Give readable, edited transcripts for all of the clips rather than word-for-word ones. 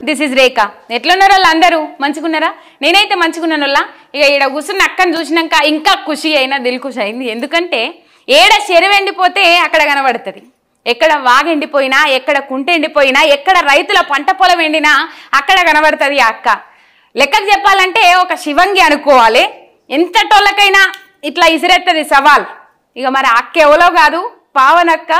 This is రేఖ. ఎట్లున్నారు వాళ్ళు అందరూ? మంచిగున్నారా? నేనైతే మంచిగున్నాను. ఇక ఈడ కూర్చున్న అక్కని చూసినాక ఇంకా ఖుషి అయినా దిల్ ఖుషి అయింది. ఎందుకంటే ఏడ చెరువు ఎండిపోతే అక్కడ కనబడుతుంది, ఎక్కడ వాగు ఎండిపోయినా, ఎక్కడ కుంట ఎండిపోయినా, ఎక్కడ రైతుల పంట పొలం ఎండినా అక్కడ కనబడుతుంది ఆ అక్క. లెక్కకు చెప్పాలంటే ఒక శివంగి అనుకోవాలి. ఎంతటోళ్ళకైనా ఇట్లా ఇసిరెత్తది సవాల్. ఇక మరి అక్క ఎవలో కాదు, పావనక్క.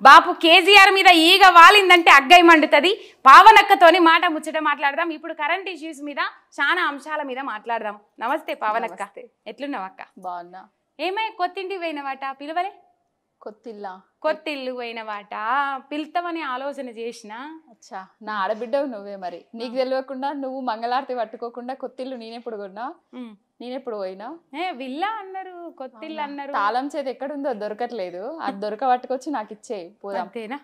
బాపు కేసీఆర్ మీద ఈగ వాలిందంటే అగ్గై మండుతుంది. పావనక్కతోని మాట ముచ్చట మాట్లాడదాం. ఇప్పుడు కరెంట్ ఇష్యూస్ మీద, చాలా అంశాల మీద మాట్లాడదాం. నమస్తే పావనక్క, ఎట్లున్నావు అక్క? బాగున్నా. ఏమై కొత్తింటి పోయినవాట? పిలువలే. కొత్తిల్లు పోయినవాట, పిలుతామని ఆలోచన చేసిన. అచ్చా, నా ఆడబిడ్డవు నువ్వే. మరి నీకు తెలియకుండా నువ్వు మంగళారతి పట్టుకోకుండా కొత్తిల్లు నేనెప్పుడు కొన్నా, నేనెప్పుడు పోయినా? విల్లా అన్నారు, కొత్తిల్లు అన్నారు. తాళం చేతి ఎక్కడుందో దొరకట్లేదు, అది దొరక పట్టుకొచ్చి నాకు ఇచ్చేయి, పోదాం. అంతేనా?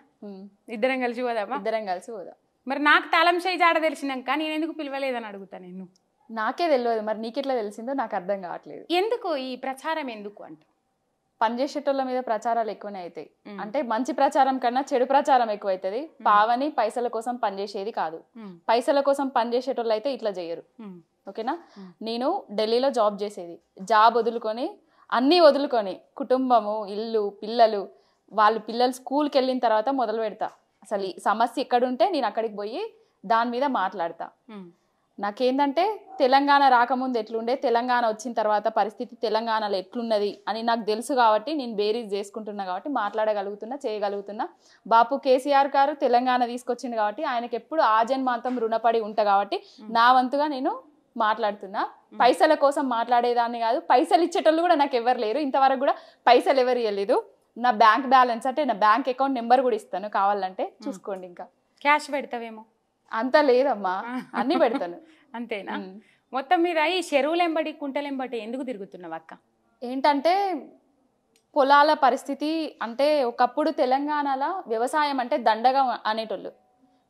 ఇద్దరం కలిసి పోదామా? ఇద్దరం కలిసి పోదాం. మరి నాకు తాళం చేయి జాడ తెలిసినాక నేను ఎందుకు పిలవలేదని అడుగుతా. నేను నాకే తెలియదు, మరి నీకెట్లా తెలిసిందో నాకు అర్థం కావట్లేదు. ఎందుకు ఈ ప్రచారం ఎందుకు అంట? పనిచేసేటోళ్ళ మీద ప్రచారాలు ఎక్కువనే అవుతాయి. అంటే మంచి ప్రచారం కన్నా చెడు ప్రచారం ఎక్కువ అవుతుంది. పావని పైసల కోసం పనిచేసేది కాదు. పైసల కోసం పనిచేసేటోళ్ళు అయితే ఇట్లా చేయరు. ఓకేనా? నేను ఢిల్లీలో జాబ్ చేసేది. జాబ్ వదులుకొని, అన్నీ వదులుకొని, కుటుంబము, ఇల్లు, పిల్లలు, వాళ్ళు పిల్లలు స్కూల్కి వెళ్ళిన తర్వాత మొదలు పెడతా. అసలు ఈ సమస్య ఎక్కడుంటే నేను అక్కడికి పోయి దాని మీద మాట్లాడతా. నాకేందంటే తెలంగాణ రాకముందు ఎట్లుండే, తెలంగాణ వచ్చిన తర్వాత పరిస్థితి తెలంగాణలో ఎట్లున్నది అని నాకు తెలుసు కాబట్టి నేను బేరీజ్ చేసుకుంటున్నా, కాబట్టి మాట్లాడగలుగుతున్నా, చేయగలుగుతున్నా. బాపు కేసీఆర్ గారు తెలంగాణ తీసుకొచ్చింది కాబట్టి ఆయనకి ఎప్పుడు ఆజన్మాంతం రుణపడి ఉంటా కాబట్టి నా వంతుగా నేను మాట్లాడుతున్నా. పైసల కోసం మాట్లాడేదాన్ని కాదు. పైసలు ఇచ్చేటోళ్ళు కూడా నాకు ఎవరు లేరు, ఇంతవరకు కూడా పైసలు ఎవరు ఇవ్వలేదు. నా బ్యాంక్ బ్యాలెన్స్ అంటే నా బ్యాంక్ అకౌంట్ నెంబర్ కూడా ఇస్తాను, కావాలంటే చూసుకోండి. ఇంకా క్యాష్ పెడతావేమో? అంత లేదమ్మా, అన్ని పెడతాను. అంతేనా? మొత్తం మీద ఈ చెరువులెంబడి కుంటలెంబడి ఎందుకు తిరుగుతున్నావు అక్క? ఏంటంటే పొలాల పరిస్థితి అంటే, ఒకప్పుడు తెలంగాణలో వ్యవసాయం అంటే దండగా అనేటోళ్ళు.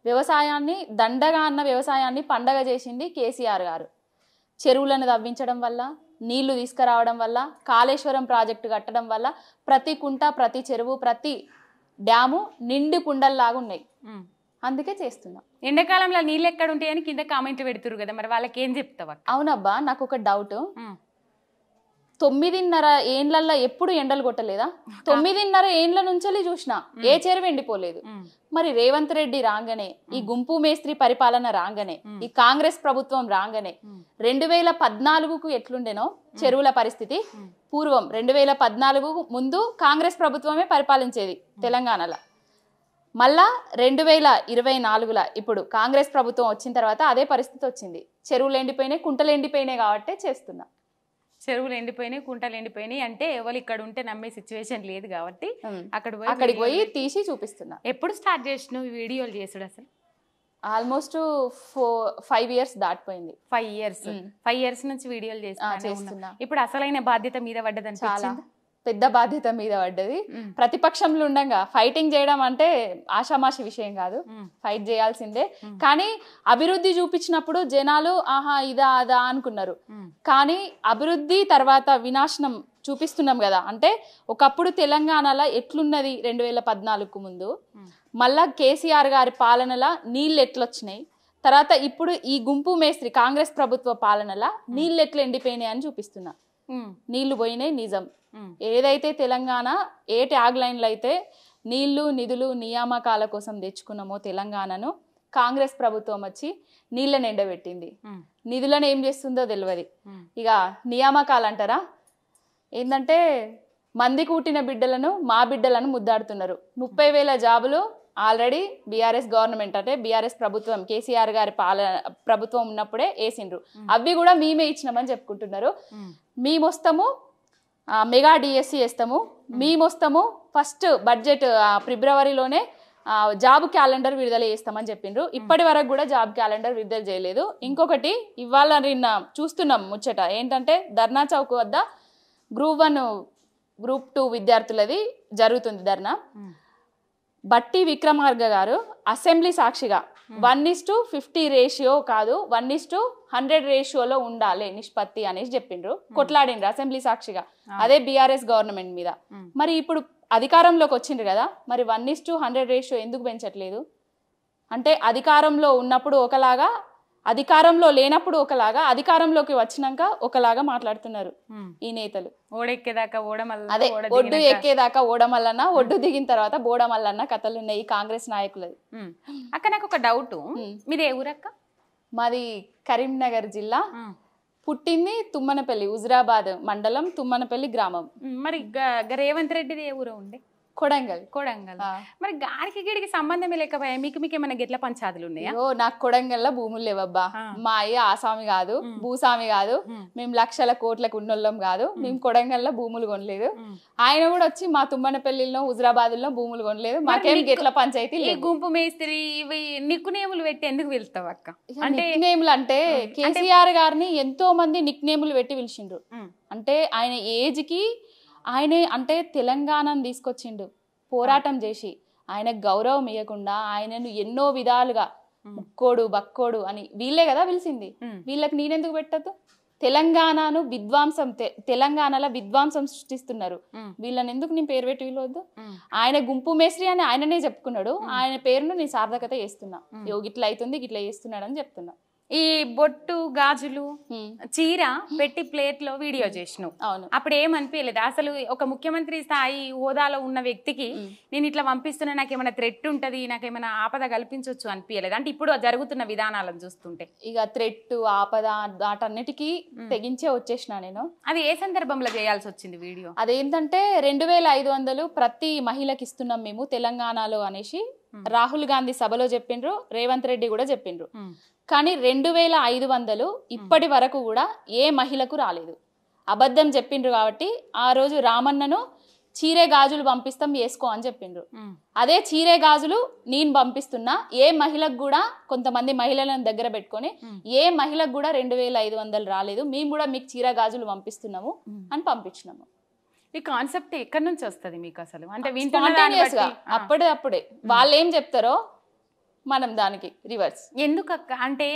వ్యవసాయాన్ని దండగా అన్న వ్యవసాయాన్ని పండగ చేసింది కేసీఆర్ గారు. చెరువులను తవ్వించడం వల్ల, నీళ్లు తీసుకురావడం వల్ల, కాళేశ్వరం ప్రాజెక్టు కట్టడం వల్ల ప్రతి కుంట, ప్రతి చెరువు, ప్రతి డ్యాము నిండు కుండల్లాగా ఉన్నాయి. అందుకే చేస్తున్నా. ఎండాకాలంలో నీళ్ళు ఎక్కడ ఉంటాయని కింద కామెంట్లు పెడుతురు కదా, మరి వాళ్ళకి ఏం చెప్తావా? అవునబ్బా, నాకు ఒక డౌట్. 9.5 ఏండ్లల్లో ఎప్పుడు ఎండలు కొట్టలేదా? 9.5 ఏండ్ల నుంచి చూసినా ఏ చెరువు ఎండిపోలేదు. మరి రేవంత్ రెడ్డి రాగానే, ఈ గుంపు మేస్త్రి పరిపాలన రాగానే, ఈ కాంగ్రెస్ ప్రభుత్వం రాగానే 2014కు ఎట్లుండేనో చెరువుల పరిస్థితి, పూర్వం 2014 ముందు కాంగ్రెస్ ప్రభుత్వమే పరిపాలించేది తెలంగాణలో. మళ్ళా 2024లో ఇప్పుడు కాంగ్రెస్ ప్రభుత్వం వచ్చిన తర్వాత అదే పరిస్థితి వచ్చింది. చెరువులు ఎండిపోయినాయి, కుంటలు ఎండిపోయినాయి కాబట్టి చేస్తున్నా. చెరువులు ఎండిపోయినాయి, కుంటలు ఎండిపోయినాయి అంటే ఎవరు ఇక్కడ ఉంటే నమ్మే సిచ్యువేషన్ లేదు కాబట్టి అక్కడికి పోయి తీసి చూపిస్తున్నా. ఎప్పుడు స్టార్ట్ చేసినావు వీడియోలు చేసుడు? అసలు ఆల్మోస్ట్ 5 years దాటిపోయింది. 5 years నుంచి వీడియోలు చేస్తున్నా. ఇప్పుడు అసలైన బాధ్యత మీద పడ్డదని చాలా పెద్ద బాధ్యత మీద పడ్డది. ప్రతిపక్షంలో ఉండగా ఫైటింగ్ చేయడం అంటే ఆషామాషి విషయం కాదు, ఫైట్ చేయాల్సిందే. కానీ అభివృద్ధి చూపించినప్పుడు జనాలు ఆహా ఇదా అదా అనుకున్నారు. కానీ అభివృద్ధి తర్వాత వినాశనం చూపిస్తున్నాం కదా. అంటే ఒకప్పుడు తెలంగాణలో ఎట్లున్నది 2014కు ముందు, మళ్ళా కేసీఆర్ గారి పాలనలో నీళ్ళు ఎట్లొచ్చినాయి, తర్వాత ఇప్పుడు ఈ గుంపు మేస్త్రి కాంగ్రెస్ ప్రభుత్వ పాలనలో నీళ్ళు ఎట్లా ఎండిపోయినాయి అని చూపిస్తున్నా. నీళ్లు పోయినాయి నిజం. ఏదైతే తెలంగాణ ఏ ట్యాగ్ లైన్లు అయితే నీళ్లు, నిధులు, నియామకాల కోసం తెచ్చుకున్నామో తెలంగాణను, కాంగ్రెస్ ప్రభుత్వం వచ్చి నీళ్ళని ఎండబెట్టింది. నిధులను ఏం చేస్తుందో తెలియదు. ఇక నియామకాలు అంటారా, ఏంటంటే మంది కూటిన బిడ్డలను, మా బిడ్డలను ముద్దాడుతున్నారు. 30,000 జాబులు ఆల్రెడీ బీఆర్ఎస్ గవర్నమెంట్ అంటే బీఆర్ఎస్ ప్రభుత్వం, కేసీఆర్ గారి ప్రభుత్వం ఉన్నప్పుడే వేసిండ్రు. అవి కూడా మేమే ఇచ్చినామని చెప్పుకుంటున్నారు. మేము వస్తాము, మెగా డిఎస్సి వేస్తాము, మేము వస్తాము, ఫస్ట్ బడ్జెట్ ఫిబ్రవరిలోనే జాబ్ క్యాలెండర్ విడుదల చేస్తామని చెప్పిండ్రు. ఇప్పటి వరకు కూడా జాబ్ క్యాలెండర్ విడుదల చేయలేదు. ఇంకొకటి ఇవాళ నిన్న చూస్తున్నాం ముచ్చట ఏంటంటే, ధర్నా చౌక్ వద్ద Group 1 Group 2 విద్యార్థులది జరుగుతుంది ధర్నా. బట్టి విక్రమార్క గారు అసెంబ్లీ సాక్షిగా 1:50 రేషియో కాదు, 1:100 రేషియోలో ఉండాలి నిష్పత్తి అనేసి చెప్పిండ్రు. కొట్లాడిండ్రు అసెంబ్లీ సాక్షిగా, అదే బీఆర్ఎస్ గవర్నమెంట్ మీద. మరి ఇప్పుడు అధికారంలోకి వచ్చిండ్రు కదా, మరి 1:100 రేషియో ఎందుకు పెంచట్లేదు? అంటే అధికారంలో ఉన్నప్పుడు ఒకలాగా, అధికారంలో లేనప్పుడు ఒకలాగా, అధికారంలోకి వచ్చినాక ఒకలాగా మాట్లాడుతున్నారు ఈ నేతలు. ఓడెక్కేదాకా ఓడమల్ల, అదే ఒడ్డు ఎక్కేదాకా ఓడమల్లన్న, ఒడ్డు దిగిన తర్వాత బోడమల్లన్న కథలు ఉన్నాయి కాంగ్రెస్ నాయకులది. అక్క నాకు ఒక డౌట్, మీది ఏ ఊరక్క? మాది కరీంనగర్ జిల్లా, పుట్టింది తుమ్మనపల్లి, హుజురాబాద్ మండలం తుమ్మనపల్లి గ్రామం. మరి రేవంత్ రెడ్డిది ఏ ఊరు ఉండే? కొడంగల్. కొడంగల్. మరి గాడికి గిడికి సంబంధమే లేకపోయా? మీకు ఏమైనా గిట్ల పంచాదులు ఉన్నాయా? నాకు కొడంగల్లో భూములు లేవబ్బా. మా అయ్య ఆసామి కాదు, భూస్వామి కాదు, మేము లక్షల కోట్లకు ఉన్నోళ్ళం కాదు, మేము కొడంగల్లో భూములు కొనలేదు. ఆయన కూడా వచ్చి మా తుమ్మనపల్లిలో హుజురాబాద్లో భూములు కొనలేదు. మాకేం గిట్ల పంచాయతీ లేదు. గుంపు మేస్త్రి ఇవి నిక్ నేములు పెట్టి ఎందుకు వెళ్తావు అక్క? అంటే నిక్ నేములు అంటే కేసీఆర్ గారిని ఎంతో మంది నిక్ నేములు పెట్టి పిలిచిండ్రు. అంటే ఆయన ఏజ్ కి ఆయనే అంటే తెలంగాణను తీసుకొచ్చిండు పోరాటం చేసి. ఆయన గౌరవం ఇవ్వకుండా ఆయనను ఎన్నో విధాలుగా ముక్కోడు బక్కోడు అని వీళ్ళే కదా పిలిచింది. వీళ్ళకి నేనెందుకు పెట్టద్దు? తెలంగాణను విద్వాంసం, తెలంగాణలో విద్వాంసం సృష్టిస్తున్నారు, వీళ్ళని ఎందుకు నేను పేరు పెట్టి వీలవద్దు? ఆయన గుంపు మేస్త్రి అని ఆయననే చెప్పుకున్నాడు. ఆయన పేరును నేను సార్థకత చేస్తున్నా, గిట్ల అవుతుంది గిట్లా చేస్తున్నాడు అని చెప్తున్నా. ఈ బొట్టు గాజులు చీర పెట్టి ప్లేట్ లో వీడియో చేసినావు. అప్పుడు ఏమనిపించలేదు? అసలు ఒక ముఖ్యమంత్రి స్థాయి హోదాలో ఉన్న వ్యక్తికి నేను ఇట్లా పంపిస్తున్నా, నాకేమైనా థ్రెట్ ఉంటది, నాకేమైనా ఆపద కల్పించవచ్చు అనిపించలేదు? అంటే ఇప్పుడు జరుగుతున్న విధానాలను చూస్తుంటే ఇక థ్రెట్ ఆపద వాటన్నిటికీ తెగించే వచ్చేసిన నేను. అది ఏ సందర్భంలో చేయాల్సి వచ్చింది వీడియో? అదేంటంటే 2500 ప్రతి మహిళకి ఇస్తున్నాం మేము తెలంగాణలో అనేసి రాహుల్ గాంధీ సభలో చెప్పిండ్రు, రేవంత్ రెడ్డి కూడా చెప్పిండ్రు. కానీ 2500 ఇప్పటి వరకు కూడా ఏ మహిళకు రాలేదు. అబద్ధం చెప్పిండ్రు కాబట్టి ఆ రోజు రామన్నను చీరే గాజులు పంపిస్తాం వేసుకో అని చెప్పిండ్రు. అదే చీరే గాజులు నేను పంపిస్తున్నా, ఏ మహిళకు కూడా, కొంతమంది మహిళలను దగ్గర పెట్టుకొని ఏ మహిళకు కూడా 2500 రాలేదు, మేము కూడా మీకు చీర గాజులు పంపిస్తున్నాము అని పంపించినాము. ఈ కాన్సెప్ట్ ఎక్కడి నుంచి వస్తుంది మీకు అసలు? అంటే అప్పుడే వాళ్ళు ఏం చెప్తారో మనం దానికి రివర్స్. ఎందుకు అక్క? అంటే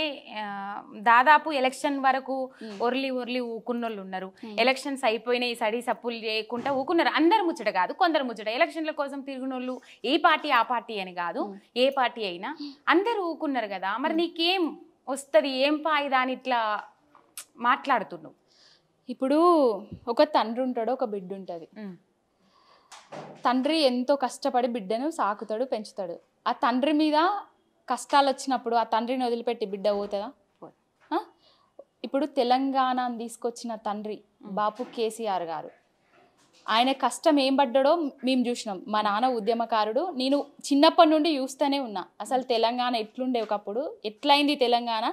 దాదాపు ఎలక్షన్ వరకు ఒర్లి ఊకున్నోళ్ళు ఉన్నారు, ఎలక్షన్స్ అయిపోయినాయి సడి సప్పులు చేయకుండా ఊకున్నారు. అందరు ముచ్చట కాదు, కొందరు ముచ్చట. ఎలక్షన్ల కోసం తిరిగినోళ్ళు ఏ పార్టీ ఆ పార్టీ అని కాదు, ఏ పార్టీ అయినా అందరు ఊకున్నారు కదా. మరి నీకేం వస్తుంది, ఏం పాయిదా అని ఇట్లా మాట్లాడుతున్నావు? ఇప్పుడు ఒక తండ్రి ఉంటాడు, ఒక బిడ్డ ఉంటుంది. తండ్రి ఎంతో కష్టపడి బిడ్డను సాకుతాడు, పెంచుతాడు. ఆ తండ్రి మీద కష్టాలు వచ్చినప్పుడు ఆ తండ్రిని వదిలిపెట్టి బిడ్డ పోతుందా? ఇప్పుడు తెలంగాణను తీసుకొచ్చిన తండ్రి బాపు కేసీఆర్ గారు, ఆయన కష్టం ఏం పడ్డాడో మేము చూసినాం. మా నాన్న ఉద్యమకారుడు, నేను చిన్నప్పటి నుండి చూస్తూనే ఉన్నా. అసలు తెలంగాణ ఎట్లుండే ఒకప్పుడు, ఎట్లయింది తెలంగాణ,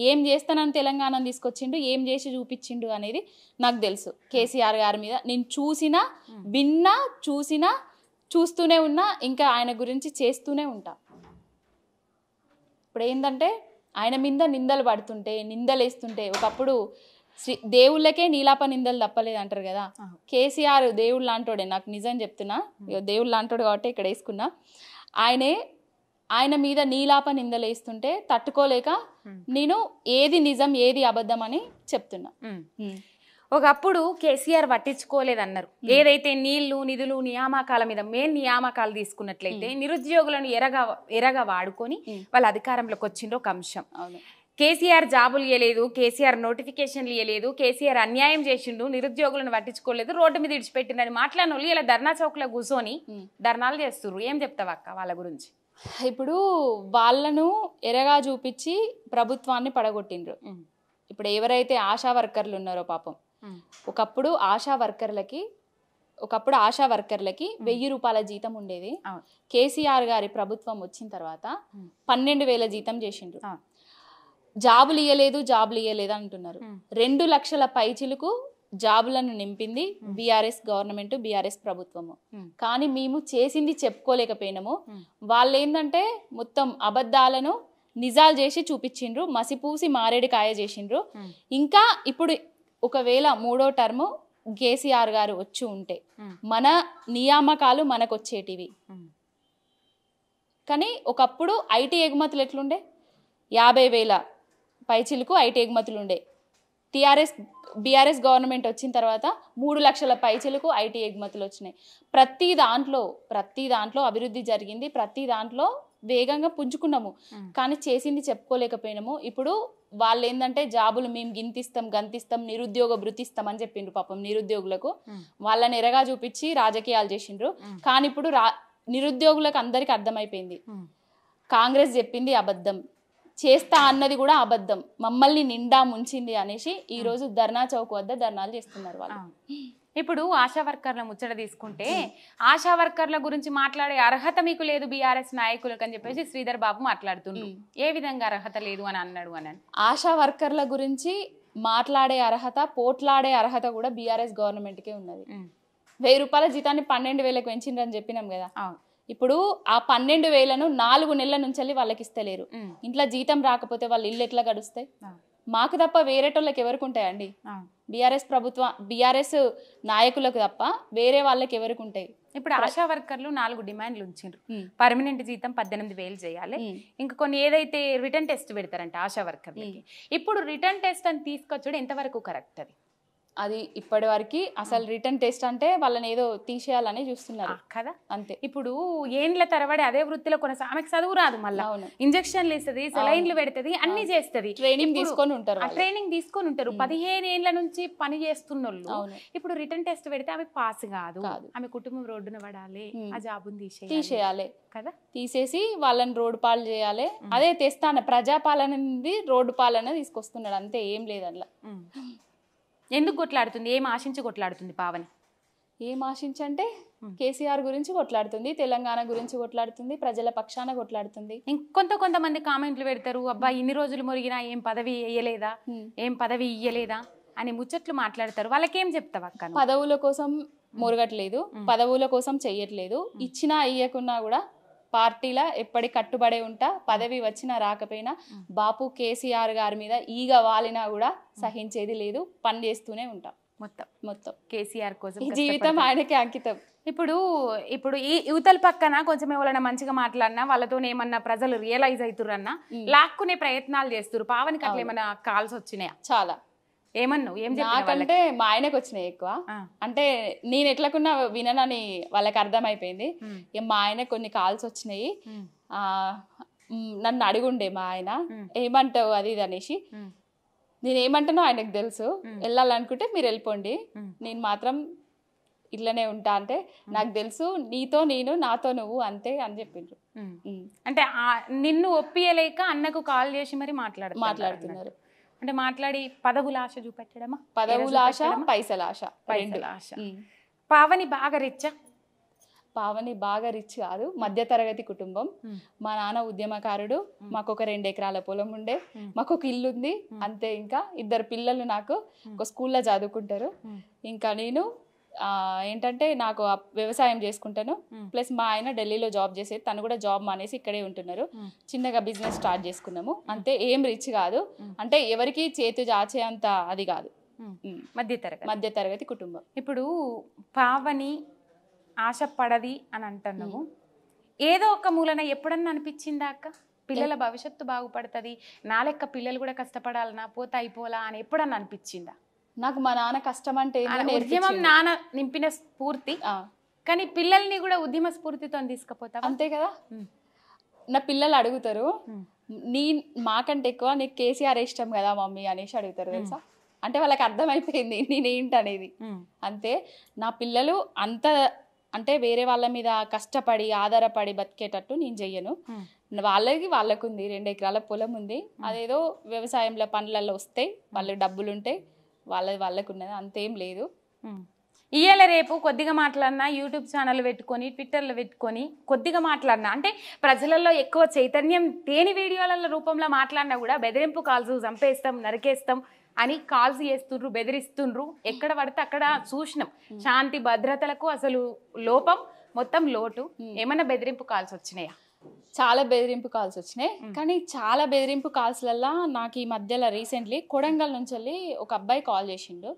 ఏం చేస్తానని తెలంగాణను తీసుకొచ్చిండు, ఏం చేసి చూపించిండు అనేది నాకు తెలుసు. కేసీఆర్ గారి మీద నేను చూస్తూనే ఉన్నా, ఇంకా ఆయన గురించి చేస్తూనే ఉంటా. ఇప్పుడు ఏంటంటే ఆయన మీద నిందలు పడుతుంటే, నిందలు వేస్తుంటే, ఒకప్పుడు దేవుళ్ళకే నీలాప నిందలు తప్పలేదు అంటారు కదా. కేసీఆర్ దేవుడు లాంటోడే, నాకు నిజం చెప్తున్నా, దేవుడు లాంటోడు కాబట్టి ఇక్కడ వేసుకున్నా. ఆయన మీద నీలాప నిందలు వేస్తుంటే తట్టుకోలేక నేను ఏది నిజం ఏది అబద్ధం అని చెప్తున్నా. ఒకప్పుడు కేసీఆర్ పట్టించుకోలేదన్నారు. ఏదైతే నీళ్లు నిధులు నియామకాల మీద మెయిన్ నియామకాలు తీసుకున్నట్లయితే నిరుద్యోగులను ఎరగా వాడుకొని వాళ్ళ అధికారంలోకి వచ్చిండ్రు ఒక అంశం. కేసీఆర్ జాబులు ఇవ్వలేదు, కేసీఆర్ నోటిఫికేషన్లు ఇవ్వలేదు, కేసీఆర్ అన్యాయం చేసిండు, నిరుద్యోగులను పట్టించుకోలేదు, రోడ్డు మీద ఇడిచిపెట్టిందని మాట్లాడిన వాళ్ళు ఇలా ధర్నా చౌక్లో కూర్చొని ధర్నాలు చేస్తున్నారు. ఏం చెప్తావు అక్క వాళ్ళ గురించి? ఇప్పుడు వాళ్ళను ఎరగా చూపించి ప్రభుత్వాన్ని పడగొట్టిండ్రు. ఇప్పుడు ఎవరైతే ఆశా వర్కర్లు ఉన్నారో పాపం, ఒకప్పుడు ఆశా వర్కర్లకి 1000 రూపాయల జీతం ఉండేది. కేసీఆర్ గారి ప్రభుత్వం వచ్చిన తర్వాత 12,000 జీతం చేసిండ్రు. జాబులు ఇయ్యలేదు అంటున్నారు. 2 లక్షల పైచిలకు జాబులను నింపింది బీఆర్ఎస్ గవర్నమెంట్, బీఆర్ఎస్ ప్రభుత్వము. కానీ మేము చేసింది చెప్పుకోలేకపోయినాము. వాళ్ళు ఏంటంటే మొత్తం అబద్ధాలను నిజాలు చేసి చూపించిండ్రు, మసిపూసి మారేడుకాయ చేసిండ్రు. ఇంకా ఇప్పుడు ఒకవేళ 3వ టర్మ్ కేసీఆర్ గారు వచ్చి ఉంటే మన నియామకాలు మనకు వచ్చేటివి. కానీ ఒకప్పుడు ఐటీ ఎగుమతులు ఎట్లుండే, 50,000 పైచిలకు ఐటీ ఎగుమతులు ఉండే. బీఆర్ఎస్ గవర్నమెంట్ వచ్చిన తర్వాత 3 లక్షల పైచిలకు ఐటీ ఎగుమతులు వచ్చినాయి. ప్రతి దాంట్లో అభివృద్ధి జరిగింది, ప్రతి దాంట్లో వేగంగా పుంజుకున్నాము, కానీ చేసింది చెప్పుకోలేకపోయినాము. ఇప్పుడు వాళ్ళు ఏంటంటే జాబులు మేము గింతిస్తాం గంతిస్తాం నిరుద్యోగ భృతిస్తాం అని చెప్పిండ్రు పాపం నిరుద్యోగులకు. వాళ్ళని ఎరగా చూపించి రాజకీయాలు చేసిండ్రు. కానీ ఇప్పుడు నిరుద్యోగులకు అందరికి అర్థమైపోయింది కాంగ్రెస్ చెప్పింది అబద్ధం, చేస్తా అన్నది కూడా అబద్ధం, మమ్మల్ని నిండా ముంచింది అనేసి ఈ రోజు ధర్నా చౌక్ వద్ద ధర్నాలు చేస్తున్నారు వాళ్ళు. ఇప్పుడు ఆశా వర్కర్ల ముచ్చట తీసుకుంటే ఆశా వర్కర్ల గురించి మాట్లాడే అర్హత మీకు లేదు బీఆర్ఎస్ నాయకులకు అని చెప్పేసి శ్రీధర్ బాబు మాట్లాడుతున్నారు. ఏ విధంగా అర్హత లేదు అని అన్నాడు అని? ఆశా వర్కర్ల గురించి మాట్లాడే అర్హత, పోట్లాడే అర్హత కూడా బీఆర్ఎస్ గవర్నమెంట్కే ఉన్నది. 1000 రూపాయల జీతాన్ని 12,000కి పెంచిండ్రని చెప్పినాం కదా. ఇప్పుడు ఆ 12,000ను 4 నెలల నుంచి వాళ్ళకి ఇస్తలేరు. ఇంట్లో జీతం రాకపోతే వాళ్ళు ఇల్లు ఎట్లా గడుస్తాయి? మాకు తప్ప వేరేటోళ్ళకి ఎవరికి ఉంటాయండి? బీఆర్ఎస్ నాయకులకు తప్ప వేరే వాళ్ళకి ఎవరికి ఉంటాయి? ఇప్పుడు ఆశా వర్కర్లు 4 డిమాండ్లు ఉంచిండ్రు. పర్మనెంట్ జీతం 18,000 చేయాలి, ఇంకా కొన్ని ఏదైతే రిటర్న్ టెస్ట్ పెడతారంట ఆశా వర్కర్లకి. ఇప్పుడు రిటర్న్ టెస్ట్ అని తీసుకొచ్చుడు ఎంతవరకు కరెక్ట్? అది ఇప్పటి వరకు అసలు రిటర్న్ టెస్ట్ అంటే వాళ్ళని ఏదో తీసేయాలని చూస్తున్నారు కదా. అంతే. ఇప్పుడు ఏండ్ల తరబడి అదే వృత్తిలో ఆమెకు చదువు రాదు, మళ్ళీ ఇంజక్షన్లు ఇస్తుంది, సెలైన్లు పెడుతుంది, అన్ని చేస్తుంది, ట్రైనింగ్ తీసుకొని ఉంటారు. 15 ఏళ్ల నుంచి పని చేస్తున్నోళ్ళు ఇప్పుడు రిటర్న్ టెస్ట్ పెడితే ఆమె పాస్ కాదు, ఆమె కుటుంబం రోడ్డున పడాలి, ఆ జాబుని తీసేయాలి కదా. తీసేసి వాళ్ళని రోడ్డు పాలు చేయాలి. అదే తెస్తాను ప్రజాపాలన రోడ్డు పాలన తీసుకొస్తున్నాడు, అంతే, ఏం లేదు అట్లా. ఎందుకు కొట్లాడుతుంది? ఏం ఆశించి కొట్లాడుతుంది పావని? ఏం ఆశించంటే కేసీఆర్ గురించి కొట్లాడుతుంది, తెలంగాణ గురించి కొట్లాడుతుంది, ప్రజల పక్షాన కొట్లాడుతుంది. కొంతమంది కామెంట్లు పెడతారు, అబ్బా ఇన్ని రోజులు మురిగినా ఏం పదవి ఇయ్యలేదా అని ముచ్చట్లు మాట్లాడతారు. వాళ్ళకేం చెప్తావు అక్క? పదవుల కోసం మురగట్లేదు, పదవుల కోసం చెయ్యట్లేదు, ఇచ్చినా ఇయ్యకున్నా కూడా పార్టీలా ఎప్పటి కట్టుబడే ఉంటా. పదవి వచ్చినా రాకపోయినా బాపు కేసీఆర్ గారి మీద ఈగ వాలినా కూడా సహించేది లేదు, పని చేస్తూనే ఉంటాం. మొత్తం కేసీఆర్ కోసం జీవితం ఆయనకి అంకితం. ఇప్పుడు ఈ యువతల పక్కన కొంచెం ఎవరైనా మంచిగా మాట్లాడినా వాళ్ళతో ఏమన్నా ప్రజలు రియలైజ్ అవుతురన్నా లాక్కునే ప్రయత్నాలు చేస్తారు. పావనికి అట్లా ఏమన్నా కాల్స్ వచ్చినాయా? చాలా. ఏమన్నావు? ఏం నాకంటే మా ఆయనకు వచ్చినాయి ఎక్కువ. అంటే నేను ఎట్లకున్నా విననని వాళ్ళకి అర్థమైపోయింది. మా ఆయన కొన్ని కాల్స్ వచ్చినాయి, నన్ను అడుగుండే మా ఆయన ఏమంటావు అది ఇది అనేసి. నేను ఏమంటానో ఆయనకు తెలుసు. వెళ్ళాలనుకుంటే మీరు వెళ్ళిపోండి, నేను మాత్రం ఇట్లనే ఉంటా అంటే నాకు తెలుసు, నీతో నేను నాతో నువ్వు అంతే అని చెప్పిండ్రు. అంటే నిన్ను ఒప్పియలేక అన్నకు కాల్ చేసి మరి మాట్లాడుతున్నారు. అంటే మాట్లాడి పదవుల ఆశ చూపెట్టడమా? పదవుల ఆశ, పైసల ఆశ. పావని బాగా రిచ్చా? పావని బాగా రిచ్ కాదు, మధ్యతరగతి కుటుంబం. మా నాన్న ఉద్యమకారుడు, మాకు ఒక 2 ఎకరాల పొలం ఉండే, మాకు ఒక ఇల్లు ఉంది అంతే. ఇంకా 2 పిల్లలు నాకు ఒక స్కూల్లో చదువుకుంటారు. ఇంకా నేను ఏంటంటే నాకు వ్యవసాయం చేసుకుంటాను, ప్లస్ మా ఆయన ఢిల్లీలో జాబ్ చేసేది, తను కూడా జాబ్ మానేసి ఇక్కడే ఉంటున్నారు. చిన్నగా బిజినెస్ స్టార్ట్ చేసుకున్నాము అంతే. ఏం రిచ్ కాదు, అంటే ఎవరికి చేతి చాచే అంత అది కాదు, మధ్యతరగతి కుటుంబం. ఇప్పుడు పావని ఆశపడది అని అంటున్నావు, ఏదో ఒక మూలన ఎప్పుడన్నా అనిపించిందా అక్క పిల్లల భవిష్యత్తు బాగుపడుతుంది, నా లెక్క పిల్లలు కూడా కష్టపడాలనా, పోతే అయిపోలా అని ఎప్పుడన్నా అనిపించిందా? నాకు మా నాన్న కష్టం అంటే ఉద్యమం నాన్న నింపిన స్ఫూర్తి, కానీ పిల్లల్ని కూడా ఉద్యమ స్ఫూర్తితో తీసుకుపోతా అంతే కదా. నా పిల్లలు అడుగుతారు, మాకంటే ఎక్కువ నీకు కేసీఆర్ ఇష్టం కదా మమ్మీ అనేసి అడుగుతారు తెలుసా. అంటే వాళ్ళకి అర్థమైపోయింది నేనేంటనేది. అంతే. నా పిల్లలు అంత అంటే వేరే వాళ్ళ మీద కష్టపడి ఆధారపడి బతికేటట్టు నేను చెయ్యను. వాళ్ళకుంది 2 ఎకరాల పొలం ఉంది, అదేదో వ్యవసాయంలో పనులలో వస్తాయి, వాళ్ళకి డబ్బులు ఉంటాయి, వాళ్ళకు ఉన్నది, అంతేం లేదు. ఇయ్యాల రేపు కొద్దిగా మాట్లాడినా యూట్యూబ్ ఛానల్ పెట్టుకొని ట్విట్టర్లో పెట్టుకొని కొద్దిగా మాట్లాడినా, అంటే ప్రజలలో ఎక్కువ చైతన్యం తేని వీడియోల రూపంలో మాట్లాడినా కూడా బెదిరింపు కాల్స్, చంపేస్తాం నరికేస్తాం అని కాల్స్ చేస్తుండ్రు, బెదిరిస్తుండ్రు. ఎక్కడ పడితే అక్కడ చూసినాం. శాంతి భద్రతలకు అసలు లోపం, మొత్తం లోటు. ఏమన్నా బెదిరింపు కాల్స్ వచ్చినాయా? చాలా బెదిరింపు కాల్స్ వచ్చినాయి, కానీ చాలా బెదిరింపు కాల్స్లల్లా నాకు ఈ మధ్యలో రీసెంట్లీ కొడంగల్ నుంచి వెళ్ళి ఒక అబ్బాయి కాల్ చేసిండు.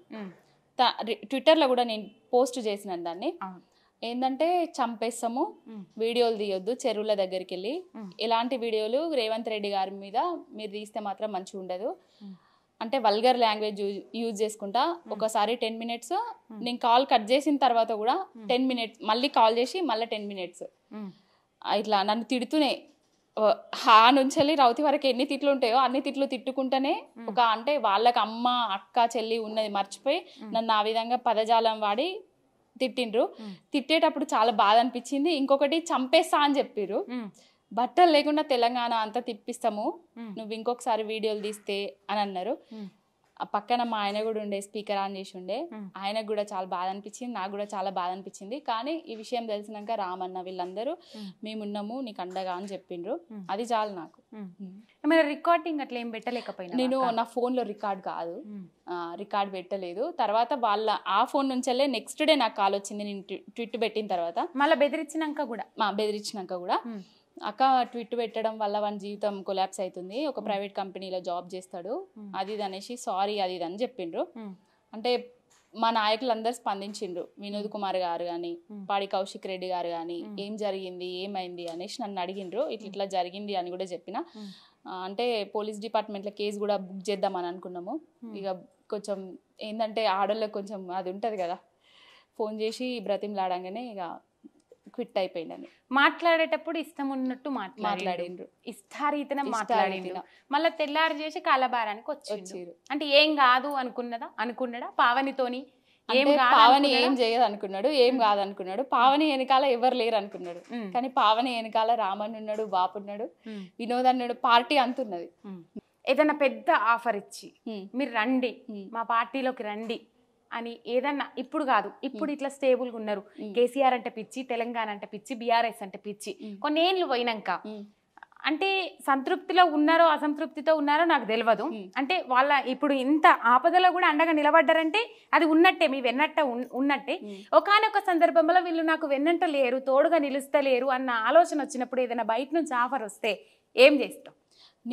ట్విట్టర్లో కూడా నేను పోస్ట్ చేసినాను దాన్ని. ఏంటంటే చంపేస్తాము, వీడియోలు తీయొద్దు, చెరువుల దగ్గరికి వెళ్ళి ఎలాంటి వీడియోలు రేవంత్ రెడ్డి గారి మీద మీరు తీస్తే మాత్రం మంచిగా ఉండదు, అంటే వల్గర్ లాంగ్వేజ్ యూజ్ చేసుకుంటా. ఒకసారి 10 minutes, నేను కాల్ కట్ చేసిన తర్వాత కూడా 10 minutes మళ్ళీ కాల్ చేసి మళ్ళీ 10 minutes ఇట్లా నన్ను తిడుతూనే హా నుంచి రౌతి వరకు ఎన్ని తిట్లు ఉంటాయో అన్ని తిట్లు తిట్టుకుంటేనే ఒక అంటే వాళ్ళకి అమ్మ అక్క చెల్లి ఉన్నది మర్చిపోయి నన్ను ఆ విధంగా పదజాలం వాడి తిట్టిండ్రు. తిట్టేటప్పుడు చాలా బాధ అనిపించింది. ఇంకొకటి చంపేస్తా అని చెప్పిర్రు. బట్టలు లేకుండా తెలంగాణ అంతా తిప్పిస్తాము, నువ్వు ఇంకొకసారి వీడియోలు తీస్తే అని అన్నారు. ఆ పక్కన మా ఆయన కూడా ఉండే, స్పీకర్ ఆన్ చేసి ఉండే. ఆయనకు కూడా చాలా బాధ అనిపించింది, నాకు కూడా చాలా బాధ అనిపించింది. కానీ ఈ విషయం తెలిసినాక రామన్న వీళ్ళందరూ మేమున్నాము నీకు అండగా అని చెప్పిండ్రు. అది చాలు నాకు. రికార్డింగ్ అట్లా ఏం పెట్టలేకపోయినా? నేను నా ఫోన్లో రికార్డ్ కాదు, రికార్డ్ పెట్టలేదు. తర్వాత వాళ్ళ ఆ ఫోన్ నుంచెల్లే నెక్స్ట్ డే నాకు కాల్ వచ్చింది నేను ట్విట్ పెట్టిన తర్వాత. మళ్ళీ బెదిరించినాక కూడా అక్క ట్విట్ పెట్టడం వల్ల వాని జీవితం కొలాప్స్ అవుతుంది, ఒక ప్రైవేట్ కంపెనీలో జాబ్ చేస్తాడు అది ఇది అనేసి సారీ అది ఇది అని చెప్పిండ్రు. అంటే మా నాయకులందరూ స్పందించిండ్రు. వినోద్ కుమార్ గారు కానీ, పాడి కౌశిక్ రెడ్డి గారు కానీ, ఏం జరిగింది ఏమైంది అనేసి నన్ను అడిగిండ్రు. ఇట్లా జరిగింది అని కూడా చెప్పిన. అంటే పోలీస్ డిపార్ట్మెంట్లో కేసు కూడా బుక్ చేద్దామని అనుకున్నాము. ఇక కొంచెం ఏంటంటే ఆడోళ్ళకి కొంచెం అది ఉంటుంది కదా, ఫోన్ చేసి బ్రతిమలాడంగానే ఇక క్విట్ అయిపోయిందని. మాట్లాడేటప్పుడు ఇష్టం ఉన్నట్టు మాట్లాడిండ్రు, ఇష్టారీతన మాట్లాడిండ్రు. మళ్ళీ తెల్లారు చేసి కాలబారానికి వచ్చారు. అంటే ఏం కాదు అనుకున్నాడా పావనితోని? పావని ఏం చేయదు అనుకున్నాడు, ఏం కాదు అనుకున్నాడు. పావని వెనకాల ఎవరు లేరు అనుకున్నాడు. కానీ పావని వెనకాల రామన్ ఉన్నాడు, బాపు ఉన్నాడు, వినోద్ అన్నాడు, పార్టీ అంతున్నది. ఏదైనా పెద్ద ఆఫర్ ఇచ్చి మీరు రండి మా పార్టీలోకి రండి అని ఏదన్నా, ఇప్పుడు కాదు ఇప్పుడు ఇట్లా స్టేబుల్గా ఉన్నారు, కేసీఆర్ అంటే పిచ్చి, తెలంగాణ అంటే పిచ్చి, బీఆర్ఎస్ అంటే పిచ్చి, కొన్ని ఏళ్ళు పోయినాక అంటే సంతృప్తిలో ఉన్నారో అసంతృప్తితో ఉన్నారో నాకు తెలియదు. అంటే వాళ్ళ ఇప్పుడు ఇంత ఆపదలో కూడా అండగా నిలబడ్డారంటే అది ఉన్నట్టే, మీ వెన్నట్ట ఉన్నట్టే. ఒకానొక సందర్భంలో వీళ్ళు నాకు వెన్నంట లేరు, తోడుగా నిలుస్తలేరు అన్న ఆలోచన వచ్చినప్పుడు ఏదైనా బయట నుంచి ఆఫర్ వస్తే ఏం చేస్తాం?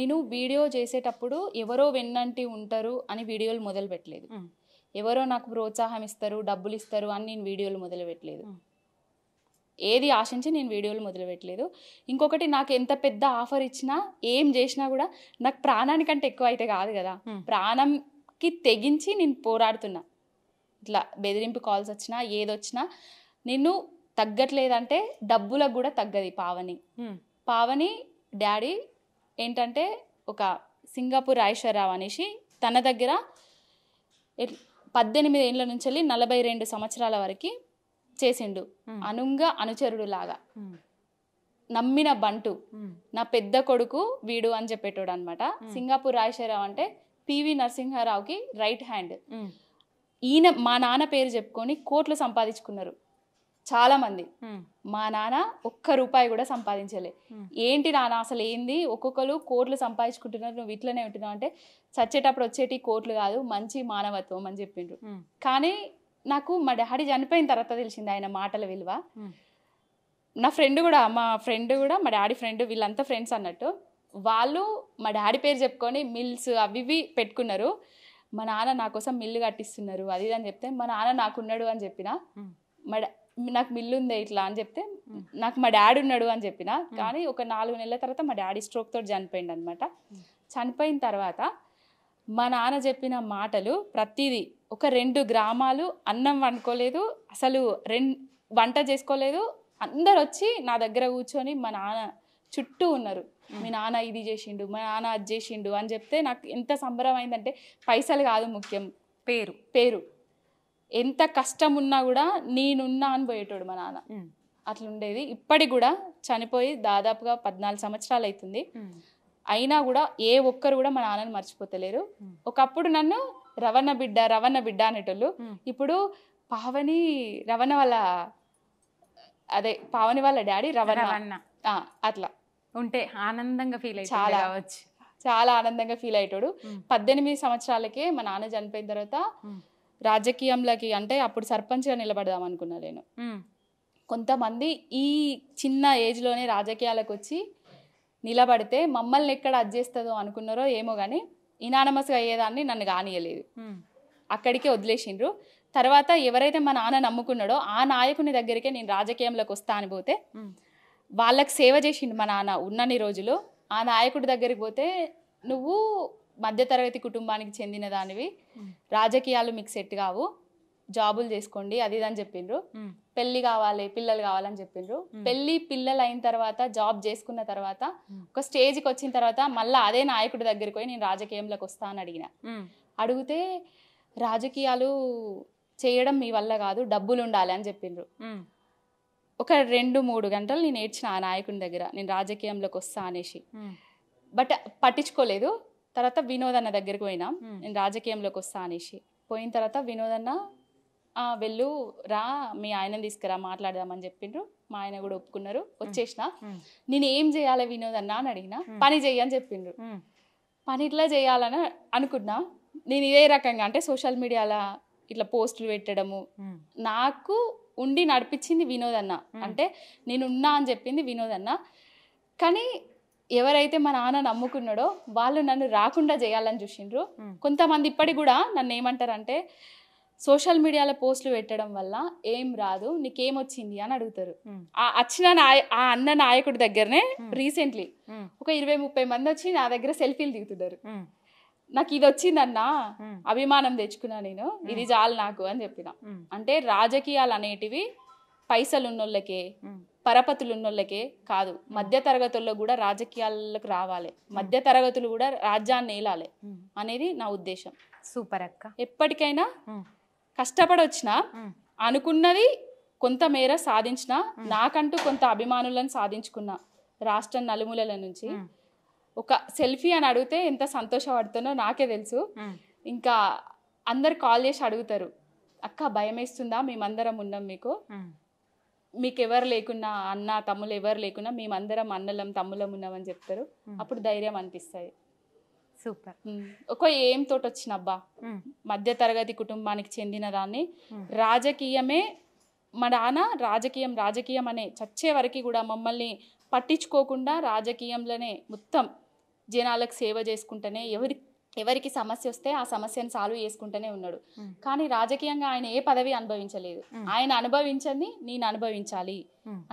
నేను వీడియో చేసేటప్పుడు ఎవరో వెన్నంటి ఉంటారు అని వీడియోలు మొదలు పెట్టలేదు, ఎవరో నాకు ప్రోత్సాహం ఇస్తారు డబ్బులు ఇస్తారు అని నేను వీడియోలు మొదలు పెట్టలేదు. ఏది ఆశించి నేను వీడియోలు మొదలు పెట్టలేదు. ఇంకొకటి నాకు ఎంత పెద్ద ఆఫర్ ఇచ్చినా ఏం చేసినా కూడా నాకు ప్రాణానికంటే ఎక్కువ అయితే కాదు కదా, ప్రాణంకి తెగించి నేను పోరాడుతున్నా. ఇట్లా బెదిరింపు కాల్స్ వచ్చినా ఏదొచ్చినా నేను తగ్గట్లేదంటే డబ్బులకు కూడా తగ్గది. పావని డాడీ ఏంటంటే ఒక సింగపూర్ ఐశ్వర్యరావు అనేసి తన దగ్గర 18 ఏళ్ళ నుంచి 42 సంవత్సరాల వరకు చేసిండు. అనుచరుడు లాగా నమ్మిన బంటు, నా పెద్ద కొడుకు వీడు అని చెప్పేటోడు అనమాట. సింగపూర్ రాజశేఖరరావు అంటే పివి నరసింహారావుకి రైట్ హ్యాండ్. ఈయన మా నాన్న పేరు చెప్పుకొని కోట్లు సంపాదించుకున్నారు చాలా మంది. మా నాన్న ఒక్క రూపాయి కూడా సంపాదించలే. ఏంటి నాన్న అసలు ఏంది, ఒక్కొక్కరు కోట్లు సంపాదించుకుంటున్నారు, నువ్వు ఇట్లనే ఉంటున్నావు అంటే చచ్చేటప్పుడు వచ్చేటి కోట్లు కాదు మంచి మానవత్వం అని చెప్పిండ్రు. కానీ నాకు మా డాడీ చనిపోయిన తర్వాత తెలిసింది ఆయన మాటల విలువ. నా ఫ్రెండ్ కూడా మా డాడీ ఫ్రెండ్, వీళ్ళంతా ఫ్రెండ్స్ అన్నట్టు, వాళ్ళు మా డాడీ పేరు చెప్పుకొని మిల్స్ అవి ఇవి పెట్టుకున్నారు. మా నాన్న నా కోసం మిల్లు కట్టిస్తున్నారు అది అని చెప్తే మా నాన్న నాకున్నాడు అని చెప్పిన. నాకు మిల్లు ఉందే ఇట్లా అని చెప్తే నాకు మా డాడీ ఉన్నాడు అని చెప్పిన. కానీ ఒక 4 నెలల తర్వాత మా డాడీ స్ట్రోక్ తోటి చనిపోయింది అనమాట. చనిపోయిన తర్వాత మా నాన్న చెప్పిన మాటలు ప్రతిదీ, ఒక 2 గ్రామాలు అన్నం వండుకోలేదు, అసలు వంట చేసుకోలేదు, అందరు వచ్చి నా దగ్గర కూర్చొని మా నాన్న చుట్టూ ఉన్నారు. మీ నాన్న ఇది చేసిండు, మా నాన్న అది చేసిండు అని చెప్తే నాకు ఎంత సంబరం అయిందంటే, పైసలు కాదు ముఖ్యం, పేరు ఎంత కష్టం ఉన్నా కూడా నేనున్నా అని పోయేటోడు మా నాన్న. అట్లుండేది. ఇప్పటికి కూడా చనిపోయి దాదాపుగా 14 సంవత్సరాలు అవుతుంది. అయినా కూడా ఏ ఒక్కరు కూడా మా నాన్నని మర్చిపోతలేరు. ఒకప్పుడు నన్ను రవణ బిడ్డ అనేటోళ్ళు, ఇప్పుడు పావని వాళ్ళ డాడీ రవణ అట్లా ఉంటే ఆనందంగా ఫీల్ అయ్యి చాలా ఆనందంగా ఫీల్ అయ్యేటోడు. 18 సంవత్సరాలకే మా నాన్న చనిపోయిన తర్వాత రాజకీయంలోకి అంటే అప్పుడు సర్పంచ్గా నిలబడదాం అనుకున్నా నేను. కొంతమంది ఈ చిన్న ఏజ్లోనే రాజకీయాలకు వచ్చి నిలబడితే మమ్మల్ని ఎక్కడ అడ్జేస్తుందో అనుకున్నారో ఏమో కానీ ఇనానమస్గా అయ్యేదాన్ని నన్ను కానియలేదు, అక్కడికే వదిలేసిండ్రు. తర్వాత ఎవరైతే మా నాన్న నమ్ముకున్నాడో ఆ నాయకుని దగ్గరికే నేను రాజకీయంలోకి వస్తా అని పోతే వాళ్ళకి సేవ చేసిండు మా నాన్న ఉన్నన్ని రోజులు. ఆ నాయకుడి దగ్గరికి పోతే నువ్వు మధ్యతరగతి కుటుంబానికి చెందిన దానివి, రాజకీయాలు మీకు సెట్ కావు, జాబులు చేసుకోండి అది ఇది అని చెప్పిండ్రు. పెళ్లి కావాలి పిల్లలు కావాలని చెప్పిండ్రు. పెళ్లి పిల్లలు అయిన తర్వాత జాబ్ చేసుకున్న తర్వాత ఒక స్టేజ్కి వచ్చిన తర్వాత మళ్ళీ అదే నాయకుడి దగ్గరికి పోయి నేను రాజకీయంలోకి వస్తా అని అడిగితే రాజకీయాలు చేయడం మీ వల్ల కాదు, డబ్బులు ఉండాలి అని చెప్పిండ్రు. ఒక 2-3 గంటలు నేను ఏడ్చిన ఆ నాయకుని దగ్గర, నేను రాజకీయంలోకి వస్తా అనేసి. బట్ పట్టించుకోలేదు. తర్వాత వినోదన్న దగ్గరికి పోయినా, నేను రాజకీయంలోకి వస్తా అనేసి. పోయిన తర్వాత వినోదన్న వెళ్ళు రా మీ ఆయనని తీసుకురా మాట్లాడదామని చెప్పిండ్రు. మా ఆయన కూడా ఒప్పుకున్నారు. వచ్చేసిన. నేను ఏం చేయాలి వినోదన్న అని అడిగిన. పని చెయ్యని చెప్పిండ్రు. పని ఇట్లా చేయాలని అనుకున్నా. నేను ఇదే రకంగా అంటే సోషల్ మీడియాలో ఇట్లా పోస్టులు పెట్టడము నాకు ఉండి నడిపించింది వినోదన్న. అంటే నేను ఉన్నా అని చెప్పింది వినోదన్న. కానీ ఎవరైతే మా నాన్న నమ్ముకున్నాడో వాళ్ళు నన్ను రాకుండా చేయాలని చూసిండ్రు. కొంతమంది ఇప్పటికి కూడా నన్ను ఏమంటారంటే సోషల్ మీడియాలో పోస్టులు పెట్టడం వల్ల ఏం రాదు, నీకేమొచ్చింది అని అడుగుతారు. ఆ అన్న నాయకుడి దగ్గరనే రీసెంట్లీ ఒక 20-30 మంది వచ్చి నా దగ్గర సెల్ఫీలు దిగుతున్నారు. నాకు ఇది వచ్చిందన్నా, అభిమానం తెచ్చుకున్నా నేను, ఇది చాలు నాకు అని చెప్పిన. అంటే రాజకీయాలు అనేటివి పైసలు ఉన్నోళ్ళకే పరపతులు ఉన్నోళ్ళకే కాదు, మధ్య తరగతుల్లో కూడా రాజకీయాలకు రావాలి, మధ్య తరగతులు కూడా రాజ్యాన్ని ఏలాలి అనేది నా ఉద్దేశం. సూపర్ అక్క. ఎప్పటికైనా కష్టపడి వచ్చిన అనుకున్నది కొంతమేర సాధించిన, నాకంటూ కొంత అభిమానులను సాధించుకున్నా రాష్ట్రం నలుమూలల నుంచి. ఒక సెల్ఫీ అని అడిగితే ఎంత సంతోషపడుతానో నాకే తెలుసు. ఇంకా అందరు కాల్ చేసి అడుగుతారు, అక్క భయం వేస్తుందా, మేమందరం ఉన్నాం మీకు ఎవరు లేకున్నా, అన్న తమ్ముళ్ళు ఎవరు లేకున్నా మేమందరం అన్నలం తమ్ములం ఉన్నామని చెప్తారు. అప్పుడు ధైర్యం అనిపిస్తుంది. సూపర్. ఒక ఏం తోటి వచ్చినబ్బా, మధ్య తరగతి కుటుంబానికి చెందిన దాన్ని, రాజకీయమే మా నాన్న రాజకీయం అనే చచ్చే వరకు కూడా మమ్మల్ని పట్టించుకోకుండా రాజకీయంలోనే మొత్తం జనాలకు సేవ చేసుకుంటూనే ఎవరికి సమస్య వస్తే ఆ సమస్యను సాల్వ్ చేసుకుంటూనే ఉన్నాడు. కానీ రాజకీయంగా ఆయన ఏ పదవి అనుభవించలేదు. ఆయన అనుభవించని నేను అనుభవించాలి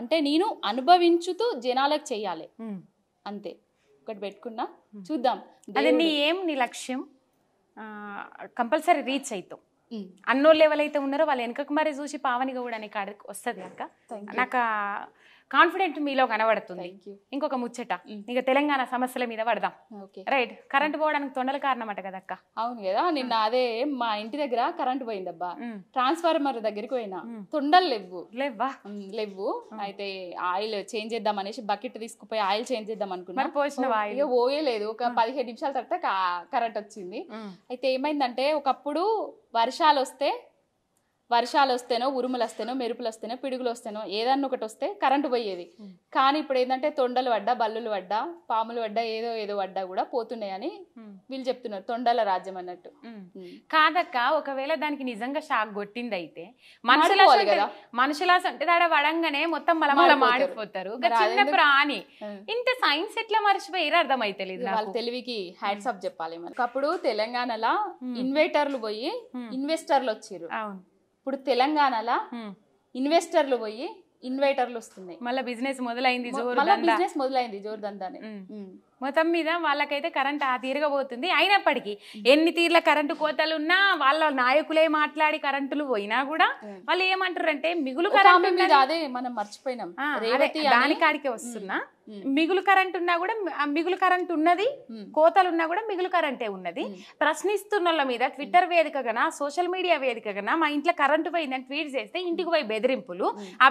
అంటే నేను అనుభవించుతూ జనాలకు చెయ్యాలి అంతే. ఒకటి పెట్టుకున్నా, చూద్దాం. అదే నీ ఏం, నీ లక్ష్యం కంపల్సరీ రీచ్ అవుతావు. అన్నోళ్ళు ఎవరైతే ఉన్నారో వాళ్ళు వెనకకు మరి చూసి పావనిగా కూడా నీకు కాడికి వస్తుంది అక్క. నాకు కాన్ఫిడెంట్ మీలో కనబడుతుంది. ఇంకొక ముచ్చట, ఇక తెలంగాణ సమస్యల మీద పడదాం. రైట్. కరెంట్ పోవడానికి తొండల కారణం అట కదా అక్క. అవును కదా. నిన్న అదే మా ఇంటి దగ్గర కరెంట్ పోయిందబ్బా, ట్రాన్స్ఫార్మర్ దగ్గరికి పోయినా, తొండలు లేవు. అయితే ఆయిల్ చేంజ్ చేద్దాం అనేసి బకెట్ తీసుకుపోయి ఆయిల్ చేంజ్ చేద్దాం అనుకున్నా. పోయలేదు. ఒక 15 నిమిషాల తర్వాత కరెంట్ వచ్చింది. అయితే ఏమైందంటే ఒకప్పుడు వర్షాలు వస్తేనో ఉరుములు వస్తేనో మెరుపులు వస్తేనో పిడుగులు వస్తేనో ఏదన్నా ఒకటి వస్తే కరెంటు పోయేది. కానీ ఇప్పుడు ఏంటంటే తొండలు పడ్డా, బల్లులు పడ్డా, పాములు పడ్డా, ఏదో పడ్డా కూడా పోతున్నాయని వీళ్ళు చెప్తున్నారు. తొండల రాజ్యం అన్నట్టు కాదక్క. ఒకవేళ దానికి నిజంగా షాక్ కొట్టింది అయితే మనుషుల అంటే దాడ వడంగానే మొత్తం మలమల మాడిపోతారు. చిన్న ప్రాణి ఇంత సైన్స్ ఎట్లా మర్చిపోయారు అర్థమైతే లేదు. వాళ్ళ తెలివికి హ్యాట్స్ ఆఫ్ చెప్పాలి. అప్పుడు తెలంగాణలో ఇన్వర్టర్లు పోయి ఇన్వెస్టర్లు వచ్చారు. ఇప్పుడు తెలంగాణలో ఇన్వెస్టర్లు పోయి ఇన్వర్టర్లు వస్తున్నాయి. మళ్ళీ బిజినెస్ మొదలైంది, జోరుదందానే. మొత్తం మీద వాళ్ళకైతే కరెంట్ ఆ తీరగబోతుంది. అయినప్పటికీ ఎన్ని తీర్ల కరెంటు కోతలు ఉన్నా, వాళ్ళ నాయకులే మాట్లాడి కరెంటులు పోయినా కూడా వాళ్ళు ఏమంటారు అంటే మిగులు కరెంట్, అదే మనం మర్చిపోయినాం, దానికాడికే వస్తున్నా, మిగులు కరెంట్ ఉన్నా కూడా మిగులు కరెంట్ ఉన్నది, కోతలు ఉన్నా కూడా మిగులు కరెంటే ఉన్నది. ప్రశ్నిస్తున్న మీద ట్విట్టర్ వేదికగా, సోషల్ మీడియా వేదికగా మా ఇంట్లో కరెంటు పోయిందని ట్వీట్ చేస్తే ఇంటికి పోయి బెదిరింపులు, ఆ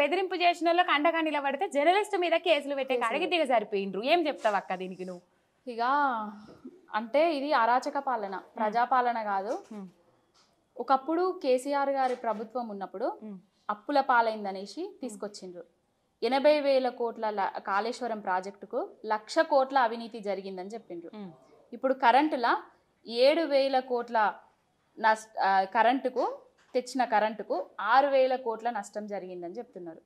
బెదిరింపు చేసిన వాళ్ళకి అండగా నిలబడితే జర్నలిస్ట్ మీద కేసులు పెట్టే కాడికి దిగ సరిపోయిండ్రు. ఏం చెప్తావు అక్క దీనికి నువ్వు? ఇక అంటే ఇది అరాచక పాలన, ప్రజాపాలన కాదు. ఒకప్పుడు కేసీఆర్ గారి ప్రభుత్వం ఉన్నప్పుడు అప్పుల పాలైందనేసి తీసుకొచ్చిండ్రు. 80,000 కోట్ల కాళేశ్వరం ప్రాజెక్టుకు 1,00,000 కోట్ల అవినీతి జరిగిందని చెప్పిండ్రు. ఇప్పుడు కరెంటులా 7,000 కోట్ల కరెంటుకు తెచ్చిన కరెంటుకు 6,000 కోట్ల నష్టం జరిగిందని చెప్తున్నారు.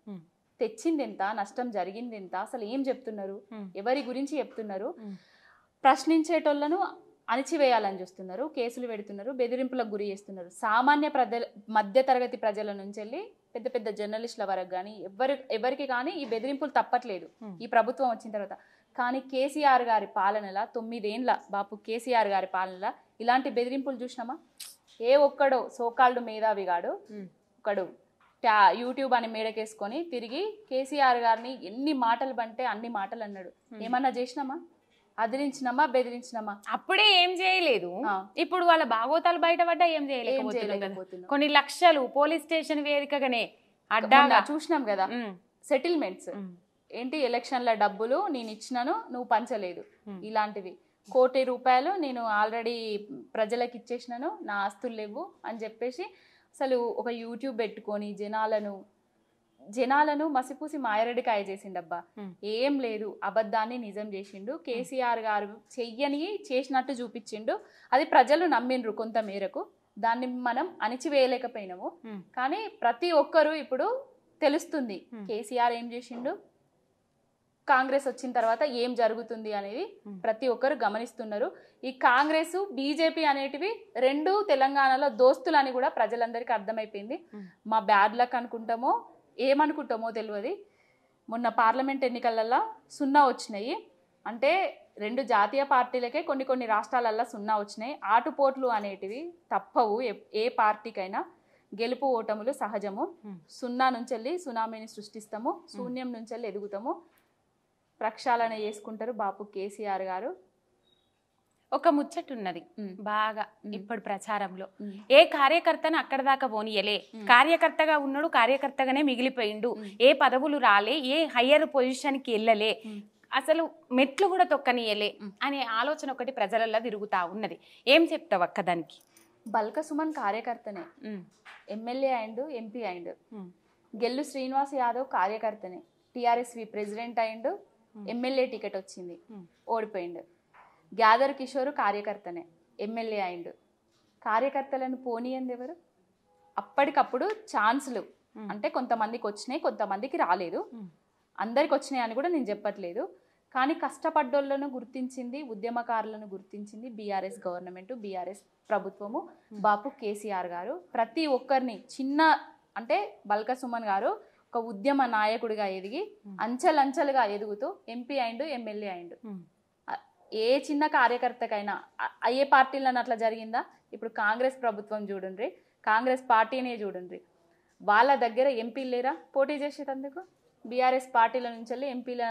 తెచ్చింది ఎంత, నష్టం జరిగింది ఎంత, అసలు ఏం చెప్తున్నారు, ఎవరి గురించి చెప్తున్నారు? ప్రశ్నించేటోళ్లను అణిచివేయాలని చూస్తున్నారు, కేసులు పెడుతున్నారు, బెదిరింపులకు గురి చేస్తున్నారు. సామాన్య మధ్య తరగతి ప్రజల నుంచి వెళ్ళి పెద్ద పెద్ద జర్నలిస్టుల వరకు కానీ ఎవరికి కానీ ఈ బెదిరింపులు తప్పట్లేదు ఈ ప్రభుత్వం వచ్చిన తర్వాత. కానీ కేసీఆర్ గారి పాలనలా 9 ఏళ్ల బాపు కేసీఆర్ గారి పాలనలా ఇలాంటి బెదిరింపులు చూసినామా? ఏ ఒక్కడో సోకాల్డ్ మేధావిగాడు ఒకడు యూట్యూబ్ అని మేడకేసుకొని తిరిగి కేసీఆర్ గారిని ఎన్ని మాటలు బంటే అన్ని మాటలు అన్నాడు. ఏమన్నా చేసినామా? అదిరించినామా? బెదిరించినామా? అప్పుడే ఏం చేయలేదు. ఇప్పుడు వాళ్ళ భాగోతాలు బయటపడ్డా ఏం చేయలేకపోతున్నాం. కొన్ని లక్షలు పోలీస్ స్టేషన్ వేదికగానే అడ్డాగా చూసినాం కదా. సెటిల్మెంట్స్ ఏంటి, ఎలక్షన్ల డబ్బులు నేను ఇచ్చినాను, నువ్వు పంచలేదు, ఇలాంటివి. ₹1,00,00,000 నేను ఆల్రెడీ ప్రజలకు ఇచ్చేసినాను, నా ఆస్తులు లేవు అని చెప్పేసి అసలు ఒక యూట్యూబ్ పెట్టుకొని జనాలను మసిపూసి మాయరెడ్డికాయ చేసిండబ్బా. ఏం లేదు, అబద్ధాన్ని నిజం చేసిండు. కేసీఆర్ గారు చెయ్యని చేసినట్టు చూపించిండు. అది ప్రజలు నమ్మిండ్రు కొంత మేరకు. దాన్ని మనం అణిచివేయలేకపోయినాము. కానీ ప్రతి ఒక్కరు ఇప్పుడు తెలుస్తుంది కేసీఆర్ ఏం చేసిండు, కాంగ్రెస్ వచ్చిన తర్వాత ఏం జరుగుతుంది అనేది ప్రతి ఒక్కరు గమనిస్తున్నారు. ఈ కాంగ్రెస్ బీజేపీ అనేటివి రెండు తెలంగాణలో దోస్తులు అని కూడా ప్రజలందరికీ అర్థమైపోయింది. మా బ్యాడ్ లక్ అనుకుంటామో ఏమనుకుంటామో తెలియదు. మొన్న పార్లమెంట్ ఎన్నికలల్లో 0 వచ్చినాయి. అంటే 2 జాతీయ పార్టీలకే కొన్ని రాష్ట్రాలల్లో 0 వచ్చినాయి. ఆటుపోట్లు అనేటివి తప్పవు. ఏ పార్టీకైనా గెలుపు ఓటములు సహజము. 0 నుంచి వెళ్ళి సునామీని సృష్టిస్తాము, శూన్యం నుంచి వెళ్ళి ఎదుగుతాము. ప్రక్షాళన చేసుకుంటారు బాపు కేసీఆర్ గారు. ఒక ముచ్చట్టున్నది బాగా ఇప్పుడు ప్రచారంలో, ఏ కార్యకర్తను అక్కడ దాకా పోనీయలే, కార్యకర్తగా ఉన్నాడు, కార్యకర్తగానే మిగిలిపోయిండు, ఏ పదవులు రాలే, ఏ హయ్యర్ పొజిషన్కి వెళ్ళలే, అసలు మెట్లు కూడా తొక్కనీయలే అనే ఆలోచన ఒకటి ప్రజలలో తిరుగుతా ఉన్నది. ఏం చెప్తావు అక్క దానికి? బల్క సుమన్ కార్యకర్తనే, ఎమ్మెల్యే అయిండు, ఎంపీ అయిండు. గెల్లు శ్రీనివాస్ యాదవ్ కార్యకర్తనే, టీఆర్ఎస్వి ప్రెసిడెంట్ అయిండు, ఎమ్మెల్యే టికెట్ వచ్చింది, ఓడిపోయిండు. గ్యాదర్ కిషోర్ కార్యకర్తనే, ఎమ్మెల్యే అయిండు. కార్యకర్తలను పోనీయంది ఎవరు? అప్పటికప్పుడు ఛాన్సులు అంటే కొంతమందికి వచ్చినాయి, కొంతమందికి రాలేదు. అందరికి వచ్చినాయి అని కూడా నేను చెప్పట్లేదు. కానీ కష్టపడ్డోళ్ళను గుర్తించింది, ఉద్యమకారులను గుర్తించింది బీఆర్ఎస్ గవర్నమెంట్, బీఆర్ఎస్ ప్రభుత్వము, బాపు కేసీఆర్ గారు. ప్రతి ఒక్కరిని చిన్న అంటే బల్క సుమన్ గారు ఒక ఉద్యమ నాయకుడిగా ఎదిగి అంచెలంచెలుగా ఎదుగుతూ ఎంపీ అయిండు, ఎమ్మెల్యే అయిండు. ఏ చిన్న కార్యకర్తకైనా ఏ పార్టీలను అట్లా జరిగిందా? ఇప్పుడు కాంగ్రెస్ ప్రభుత్వం చూడండి, కాంగ్రెస్ పార్టీనే చూడండి, వాళ్ళ దగ్గర ఎంపీలు లేరా పోటీ చేసేటందుకు? బీఆర్ఎస్ పార్టీల నుంచి వెళ్ళి ఎంపీల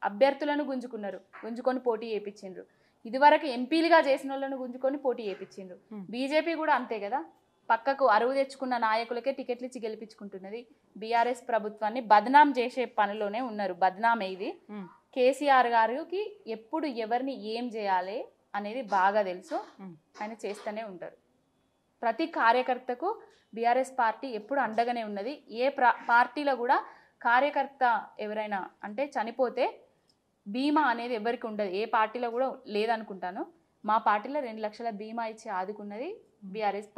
అభ్యర్థులను గుంజుకొని పోటీ చేయించిండ్రు. ఇదివరకు ఎంపీలుగా చేసిన వాళ్ళను గుంజుకొని పోటీ చేయించిండ్రు. బీజేపీ కూడా అంతే కదా, పక్కకు అరువు తెచ్చుకున్న నాయకులకే టికెట్లు ఇచ్చి గెలిపించుకుంటున్నది. బీఆర్ఎస్ ప్రభుత్వాన్ని బద్నాం చేసే పనిలోనే ఉన్నారు. బద్నామే ఇది. కేసీఆర్ గారికి ఎప్పుడు ఎవరిని ఏం చేయాలి అనేది బాగా తెలుసు, ఆయన చేస్తూనే ఉంటారు. ప్రతి కార్యకర్తకు బీఆర్ఎస్ పార్టీ ఎప్పుడు అండగానే ఉన్నది. ఏ పార్టీలో కూడా కార్యకర్త ఎవరైనా అంటే చనిపోతే బీమా అనేది ఎవరికి ఉండదు, ఏ పార్టీలో కూడా లేదనుకుంటాను. మా పార్టీలో 2 లక్షల బీమా ఇచ్చి ఆదుకున్నది బీఆర్ఎస్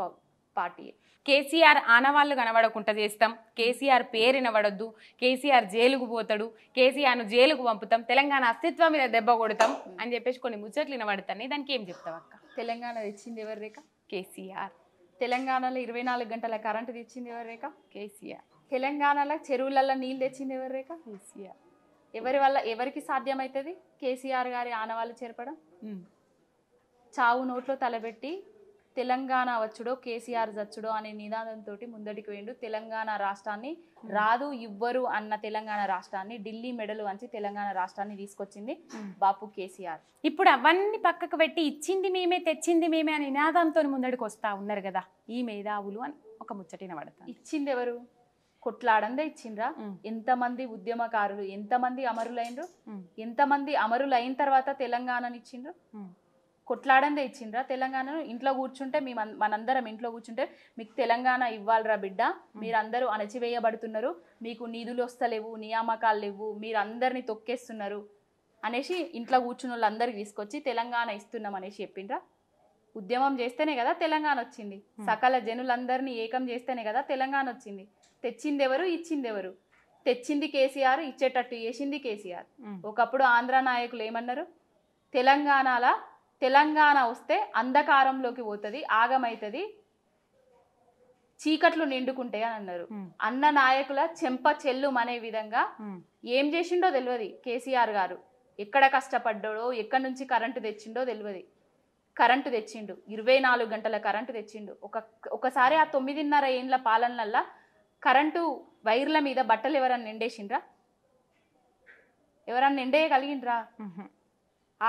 పార్టీ. కేసీఆర్ ఆనవాళ్ళు కనబడకుండా చేస్తాం, కేసీఆర్ పేరు వినబడొద్దు, కేసీఆర్ జైలుకు పోతాడు, కేసీఆర్ను జైలుకు పంపుతాం, తెలంగాణ అస్తిత్వం మీద దెబ్బ కొడతాం అని చెప్పేసి కొన్ని ముచ్చట్లు వినబడతాయి. దానికి ఏం చెప్తావు అక్క? తెలంగాణ తెచ్చింది ఎవరు రేఖ? కేసీఆర్. తెలంగాణలో 24 గంటల కరెంటు తెచ్చింది ఎవరు రేఖ? కేసీఆర్. తెలంగాణలో చెరువులలో నీళ్ళు తెచ్చింది ఎవరు రేఖ? కేసీఆర్. ఎవరి వల్ల ఎవరికి సాధ్యమవుతుంది కేసీఆర్ గారి ఆనవాళ్ళు చేర్పడం? చావు నోట్లో తలబెట్టి తెలంగాణ వచ్చుడో కేసీఆర్ చచ్చుడో అనే నినాదంతో ముందడికి వేయండు. తెలంగాణ రాష్ట్రాన్ని రాదు ఇవ్వరు అన్న తెలంగాణ రాష్ట్రాన్ని ఢిల్లీ మెడలు వంచి తెలంగాణ రాష్ట్రాన్ని తీసుకొచ్చింది బాపు కేసీఆర్. ఇప్పుడు అవన్నీ పక్కకు పెట్టి ఇచ్చింది మేమే తెచ్చింది మేమే అనే నినాదంతో ముందడికి వస్తా ఉన్నారు కదా ఈ మేధావులు అని ఒక ముచ్చటిన పడతారు. ఇచ్చింది ఎవరు? కొట్లాడందే ఇచ్చిండ్రా? ఎంతమంది ఉద్యమకారులు, ఎంతమంది అమరులైనరు, ఎంతమంది అమరులైన తర్వాత తెలంగాణని ఇచ్చిండ్రు? కొట్లాడందే ఇచ్చిండ్రా తెలంగాణను? ఇంట్లో కూర్చుంటే మనందరం ఇంట్లో కూర్చుంటే మీకు తెలంగాణ ఇవ్వాలరా బిడ్డ, మీరందరూ అణచివేయబడుతున్నారు, మీకు నిధులు వస్తలేవు, నియామకాలు లేవు, మీరు అందరినీ తొక్కేస్తున్నారు అనేసి ఇంట్లో కూర్చున్న వాళ్ళందరికీ తీసుకొచ్చి తెలంగాణ ఇస్తున్నాం అనేసి చెప్పిండ్రా? ఉద్యమం చేస్తేనే కదా తెలంగాణ వచ్చింది, సకల జనులందరినీ ఏకం చేస్తేనే కదా తెలంగాణ వచ్చింది. తెచ్చింది ఎవరు? ఇచ్చింది ఎవరు? తెచ్చింది కేసీఆర్, ఇచ్చేటట్టు చేసింది కేసీఆర్. ఒకప్పుడు ఆంధ్ర నాయకులు ఏమన్నారు? తెలంగాణ వస్తే అంధకారంలోకి పోతుంది, ఆగమైతుంది, చీకట్లు నిండుకుంటాయి అని అన్నారు. అన్న నాయకుల చెంప చెల్లు అనే విధంగా ఏం చేసిండో తెలియదు కేసీఆర్ గారు. ఎక్కడ కష్టపడ్డాడో, ఎక్కడి నుంచి కరెంటు తెచ్చిండో తెలియదు. కరెంటు తెచ్చిండు, 24 గంటల కరెంటు తెచ్చిండు. ఒకసారి ఆ 9.5 ఏండ్ల పాలనలల్లా కరెంటు వైర్ల మీద బట్టలు ఎవరన్నా ఎండేసిండ్రా? ఎవరన్నా ఎండేయగలిగిండ్రా?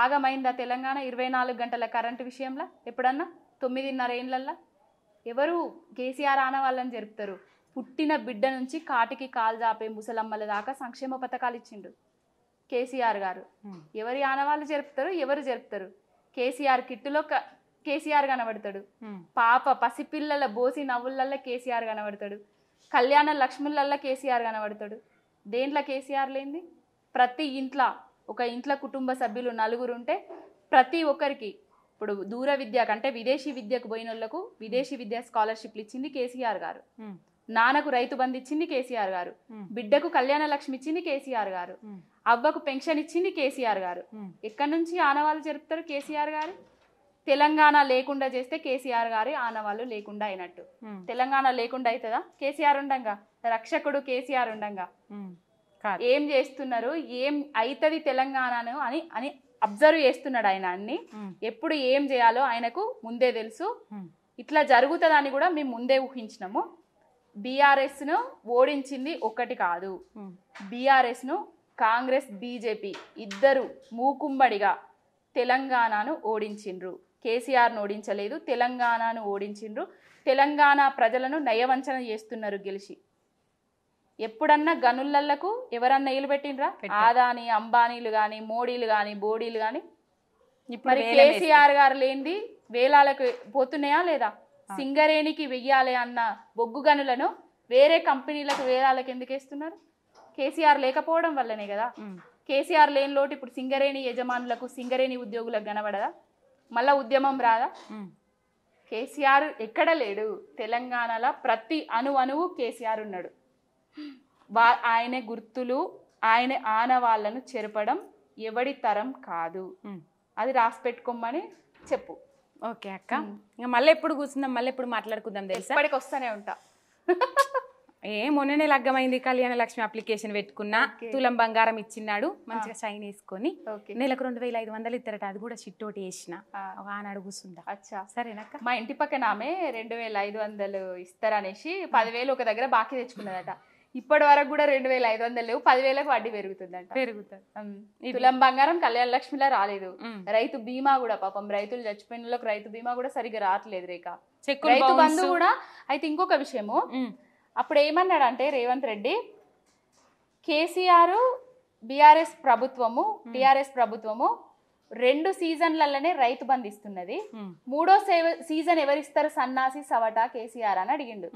ఆగమైందా తెలంగాణ 24 గంటల కరెంటు విషయంలో ఎప్పుడన్నా? 9.5 ఏండ్లల్లా ఎవరు కేసీఆర్ ఆనవాళ్ళని జరుపుతారు? పుట్టిన బిడ్డ నుంచి కాటికి కాలు జాపే ముసలమ్మల దాకా సంక్షేమ పథకాలు ఇచ్చిండు కేసీఆర్ గారు. ఎవరి ఆనవాళ్ళు జరుపుతారు? ఎవరు జరుపుతారు? కేసీఆర్ కిట్టులో కేసీఆర్ కనబడతాడు, పాప పసిపిల్లల బోసి నవ్వులల్లో కేసీఆర్ కనబడతాడు, కళ్యాణ లక్ష్ములల్లో కేసీఆర్ కనబడతాడు. దేంట్లో కేసీఆర్ లేనిది? ప్రతి ఇంట్లో ఒక ఇంట్లో కుటుంబ సభ్యులు 4 ఉంటే ప్రతి ఒక్కరికి ఇప్పుడు దూర విద్య కంటే విదేశీ విద్యకు పోయిన వాళ్ళకు విదేశీ విద్యా స్కాలర్షిప్లు ఇచ్చింది కేసీఆర్ గారు, నాన్నకు రైతు బంధు ఇచ్చింది కేసీఆర్ గారు, బిడ్డకు కళ్యాణ లక్ష్మి ఇచ్చింది కేసీఆర్ గారు, అవ్వకు పెన్షన్ ఇచ్చింది కేసీఆర్ గారు. ఎక్కడి నుంచి ఆనవాళ్ళు జరుపుతారు కేసీఆర్ గారు? తెలంగాణ లేకుండా చేస్తే కేసీఆర్ గారి ఆనవాళ్ళు లేకుండా అయినట్టు. తెలంగాణ లేకుండా అవుతుందా? కేసీఆర్ ఉండంగా, రక్షకుడు కేసీఆర్ ఉండంగా ఏం చేస్తున్నారు, ఏం అవుతుంది తెలంగాణను అని అని అబ్జర్వ్ చేస్తున్నాడు ఆయన. అన్ని ఎప్పుడు ఏం చేయాలో ఆయనకు ముందే తెలుసు. ఇట్లా జరుగుతుందని కూడా మేము ముందే ఊహించినాము. బీఆర్ఎస్ను ఓడించింది ఒకటి కాదు, బీఆర్ఎస్ను కాంగ్రెస్ బీజేపీ ఇద్దరు మూకుమ్మడిగా తెలంగాణను ఓడించిండ్రు. కేసీఆర్ను ఓడించలేదు, తెలంగాణను ఓడించిండ్రు. తెలంగాణ ప్రజలను నయవంచన చేస్తున్నారు గెలిచి. ఎప్పుడన్నా గనులలకు ఎవరన్నా ఏలు పెట్టిండ్రా? ఆదాని అంబానీలు కానీ, మోడీలు కానీ, బోడీలు కానీ. మరి కేసీఆర్ గారు లేనిది వేలాలకు పోతున్నాయా లేదా? సింగరేణికి వెయ్యాలి అన్న బొగ్గు గనులను వేరే కంపెనీలకు వేలాలకు ఎందుకు వేస్తున్నారు? కేసీఆర్ లేకపోవడం వల్లనే కదా. కేసీఆర్ లేని లోటు ఇప్పుడు సింగరేణి యజమానులకు, సింగరేణి ఉద్యోగులకు కనబడదా? మళ్ళా ఉద్యమం రాదా? కేసీఆర్ ఎక్కడ లేడు. తెలంగాణలో ప్రతి అణువు కేసీఆర్ ఉన్నాడు. ఆయన గుర్తులు, ఆయన ఆనవాళ్ళను చెరపడం ఎవడి తరం కాదు. అది రాసి పెట్టుకోమని చెప్పు. ఓకే అక్క, ఇంకా మళ్ళీ ఎప్పుడు కూర్చుందాం, మళ్ళీ ఎప్పుడు మాట్లాడుకుందాం తెలుసా? ఇప్పటికి వస్తూనే ఉంటా. మొన్ననే లగ్గమైంది, కళ్యాణ లక్ష్మి అప్లికేషన్ పెట్టుకున్నా, తులం బంగారం ఇచ్చినాడు, మంచిగా షైన్ వేసుకొని నెలకు 2500 ఇస్తారట. అది కూడా చిట్టోటి వేసిన ఆనాడు కూర్చుందా. అచ్చా సరేనక్క. మా ఇంటి పక్కన ఆమె 2500 ఇస్తారనేసి 10,000 ఒక దగ్గర బాకీ తెచ్చుకున్నదట. ఇప్పటి వరకు కూడా 2500 లేవు, 10,000కు వడ్డీ పెరుగుతుందంట. పెరుగుతుంది. తులం బంగారం కళ్యాణ లక్ష్మిలా రాలేదు. రైతు బీమా కూడా పాపం రైతులు చచ్చిపోయిన వాళ్ళకి రైతు బీమా కూడా సరిగ్గా రావట్లేదు. రేఖ రైతు బంధు కూడా. అయితే ఇంకొక విషయము, అప్పుడు ఏమన్నాడంటే రేవంత్ రెడ్డి, కేసీఆర్ బీఆర్ఎస్ ప్రభుత్వము టీఆర్ఎస్ ప్రభుత్వము 2 సీజన్లలోనే రైతు బంధు ఇస్తున్నది, 3వ సీజన్ ఎవరిస్తారు సన్నాసి సవట కేసీఆర్ అని అడిగిండు.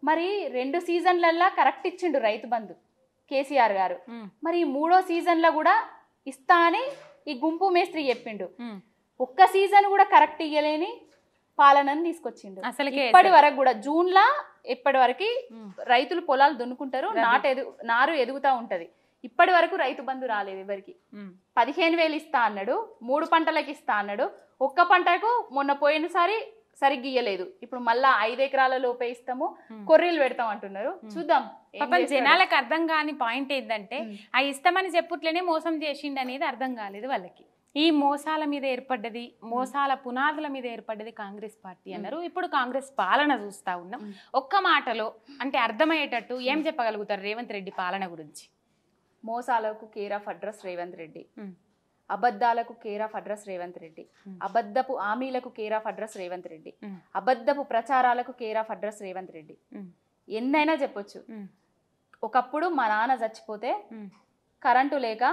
మరి 2 సీజన్లల్లా కరెక్ట్ ఇచ్చిండు రైతు బంధు కేసీఆర్ గారు. మరి 3వ సీజన్లో కూడా ఇస్తా అని ఈ గుంపు మేస్త్రి చెప్పిండు. ఒక్క సీజన్ కూడా కరెక్ట్ ఇయ్యలేని పాలనని తీసుకొచ్చిండు. ఇప్పటి వరకు కూడా జూన్లా ఇప్పటి వరకు రైతులు పొలాలు దున్నుకుంటారు, నారు ఎదుగుతా ఉంటది. ఇప్పటి వరకు రైతు బంధు రాలేదు ఎవరికి. 15,000 ఇస్తా అన్నాడు, 3 పంటలకు ఇస్తా అన్నాడు. ఒక్క పంటకు మొన్న పోయినసారి సరిగ్గా ఇయ్యలేదు. ఇప్పుడు మళ్ళా 5 ఎకరాల లోపే ఇస్తాము, కొర్రీలు పెడతాం అంటున్నారు. చూద్దాం. జనాలకు అర్థం కాని పాయింట్ ఏంటంటే, ఆ ఇస్తామని చెప్పుట్లేనే మోసం చేసిండు అనేది అర్థం కాలేదు వాళ్ళకి. ఈ మోసాల మీద ఏర్పడ్డది, మోసాల పునాదుల మీద ఏర్పడ్డది కాంగ్రెస్ పార్టీ అన్నారు. ఇప్పుడు కాంగ్రెస్ పాలన చూస్తా ఉన్నాం. ఒక్క మాటలో అంటే అర్థమయ్యేటట్టు ఏం చెప్పగలుగుతారు రేవంత్ రెడ్డి పాలన గురించి? మోసాలకు care of address Revanth Reddy, అబద్ధాలకు care of address Revanth Reddy, అబద్ధపు హామీలకు care of address Revanth Reddy, అబద్ధపు ప్రచారాలకు care of address Revanth Reddy. ఎన్నైనా చెప్పొచ్చు. ఒకప్పుడు మా నాన్న చచ్చిపోతే కరెంటు లేక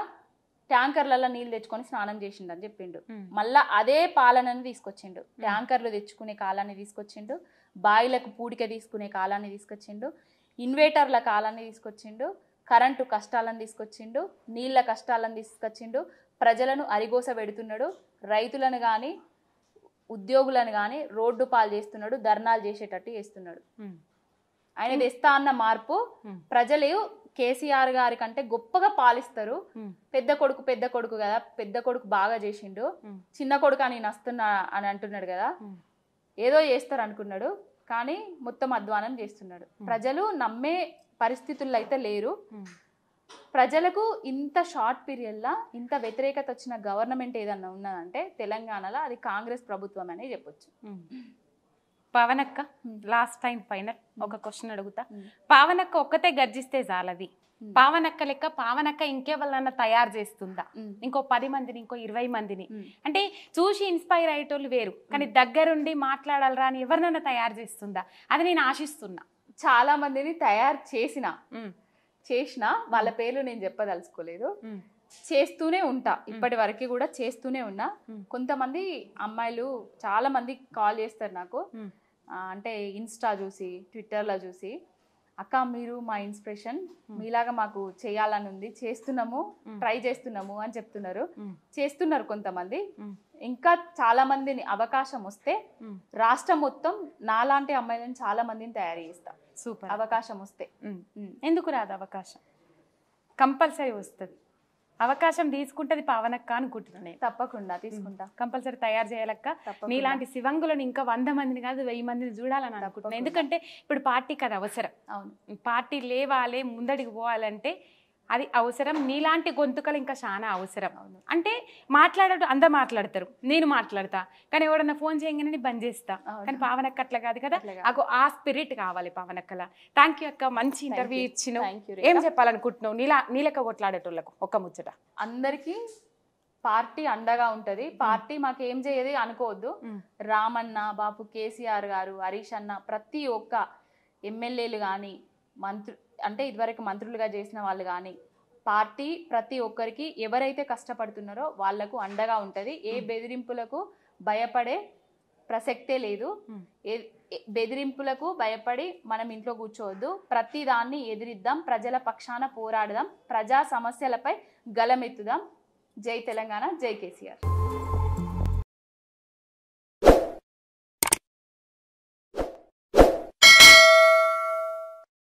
ట్యాంకర్లలో నీళ్ళు తెచ్చుకొని స్నానం చేసిండు అని చెప్పిండు. మళ్ళా అదే పాలనని తీసుకొచ్చిండు. ట్యాంకర్లు తెచ్చుకునే కాలాన్ని తీసుకొచ్చిండు, బాయిలకు పూడిక తీసుకునే కాలాన్ని తీసుకొచ్చిండు, ఇన్వేటర్ల కాలాన్ని తీసుకొచ్చిండు, కరెంటు కష్టాలను తీసుకొచ్చిండు, నీళ్ళ కష్టాలను తీసుకొచ్చిండు, ప్రజలను అరిగోస పెడుతున్నాడు, రైతులను కానీ ఉద్యోగులను కానీ రోడ్డు పాలు చేస్తున్నాడు, ధర్నాలు చేసేటట్టు చేస్తున్నాడు. ఆయన తెస్తా అన్న మార్పు ప్రజలు కేసీఆర్ గారి కంటే గొప్పగా పాలిస్తారు. పెద్ద కొడుకు కదా, పెద్ద కొడుకు బాగా చేసిండు, చిన్న కొడుకు అని నస్తున్నా అని అంటున్నాడు కదా, ఏదో చేస్తారు అనుకున్నాడు కానీ మొత్తం అధ్వానం చేస్తున్నాడు. ప్రజలు నమ్మే పరిస్థితుల్లో అయితే లేరు. ప్రజలకు ఇంత షార్ట్ పీరియడ్లో ఇంత వ్యతిరేకత వచ్చిన గవర్నమెంట్ ఏదన్నా ఉన్నదంటే తెలంగాణలో అది కాంగ్రెస్ ప్రభుత్వం అనే చెప్పొచ్చు. పవనక్క లాస్ట్ టైం ఫైనల్ ఒక క్వశ్చన్ అడుగుతా. పవనక్క ఒక్కతే గర్జిస్తే చాలది, పావనక్క లెక్క పావనక్క ఇంకెవరన్నా తయారు చేస్తుందా? ఇంకో 10 మందిని, ఇంకో 20 మందిని, అంటే చూసి ఇన్స్పైర్ అయ్యేటోళ్ళు వేరు, కానీ దగ్గరుండి మాట్లాడాలరా అని ఎవరినన్నా తయారు చేస్తుందా? అది నేను ఆశిస్తున్నా. చాలా మందిని తయారు చేసిన వాళ్ళ పేర్లు నేను చెప్పదలుచుకోలేదు. చేస్తూనే ఉంటా, ఇప్పటి వరకు కూడా చేస్తూనే ఉన్నా. కొంతమంది అమ్మాయిలు చాలా మంది కాల్ చేస్తారు నాకు, అంటే ఇన్స్టా చూసి, ట్విట్టర్లో చూసి, అక్క మీరు మా ఇన్స్పిరేషన్, మీలాగా మాకు చేయాలని ఉంది, చేస్తున్నాము, ట్రై చేస్తున్నాము అని చేస్తున్నారు కొంతమంది. ఇంకా చాలా మందిని అవకాశం వస్తే రాష్ట్రం మొత్తం నాలాంటి అమ్మాయిలను చాలా మందిని తయారు చేస్తా. సూపర్. అవకాశం వస్తే ఎందుకు రాదు? అవకాశం కంపల్సరీ వస్తుంది. అవకాశం తీసుకుంటది పవనక్క అనుకుంటున్నాను. తప్పకుండా తీసుకుంటా, కంపల్సరీ తయారు చేయాలక్క. నీలాంటి శివంగులను ఇంకా 100 మందిని కాదు 1000 మందిని చూడాలని అనుకుంటున్నాను. ఎందుకంటే ఇప్పుడు పార్టీకి అది అవసరం. అవును, పార్టీ లేవాలి, ముందడికి పోవాలంటే అది అవసరం. నీలాంటి గొంతుకలు ఇంకా చాలా అవసరం. అంటే మాట్లాడటం అందరు మాట్లాడతారు, నేను మాట్లాడతా, కానీ ఎవడన్నా ఫోన్ చేయగానే బంద్ చేస్తా. కానీ పవనక్క అట్లా కాదు కదా, ఆ స్పిరిట్ కావాలి పవనక్కల. థ్యాంక్ యూ అక్క, మంచి ఇంటర్వ్యూ ఇచ్చినావు. ఏం చెప్పాలనుకుంటున్నావు నీలక కొట్లాడేటోళ్ళకు? ఒక్క ముచ్చట. అందరికీ పార్టీ అండగా ఉంటది. పార్టీ మాకు ఏం చేయదు అనుకోవద్దు. రామన్న, బాపు కేసీఆర్ గారు, హరీష్ అన్న, ప్రతి ఒక్క ఎమ్మెల్యేలు కానీ, అంటే ఇదివరకు మంత్రులుగా చేసిన వాళ్ళు కానీ, పార్టీ ప్రతి ఒక్కరికి ఎవరైతే కష్టపడుతున్నారో వాళ్లకు అండగా ఉంటది. ఏ బెదిరింపులకు భయపడే ప్రసక్తే లేదు. బెదిరింపులకు భయపడి మనం ఇంట్లో కూర్చోవద్దు. ప్రతి దాన్ని ఎదిరిద్దాం, ప్రజల పక్షాన పోరాడదాం, ప్రజా సమస్యలపై గలమెత్తుదాం. జై తెలంగాణ, జై కేసీఆర్.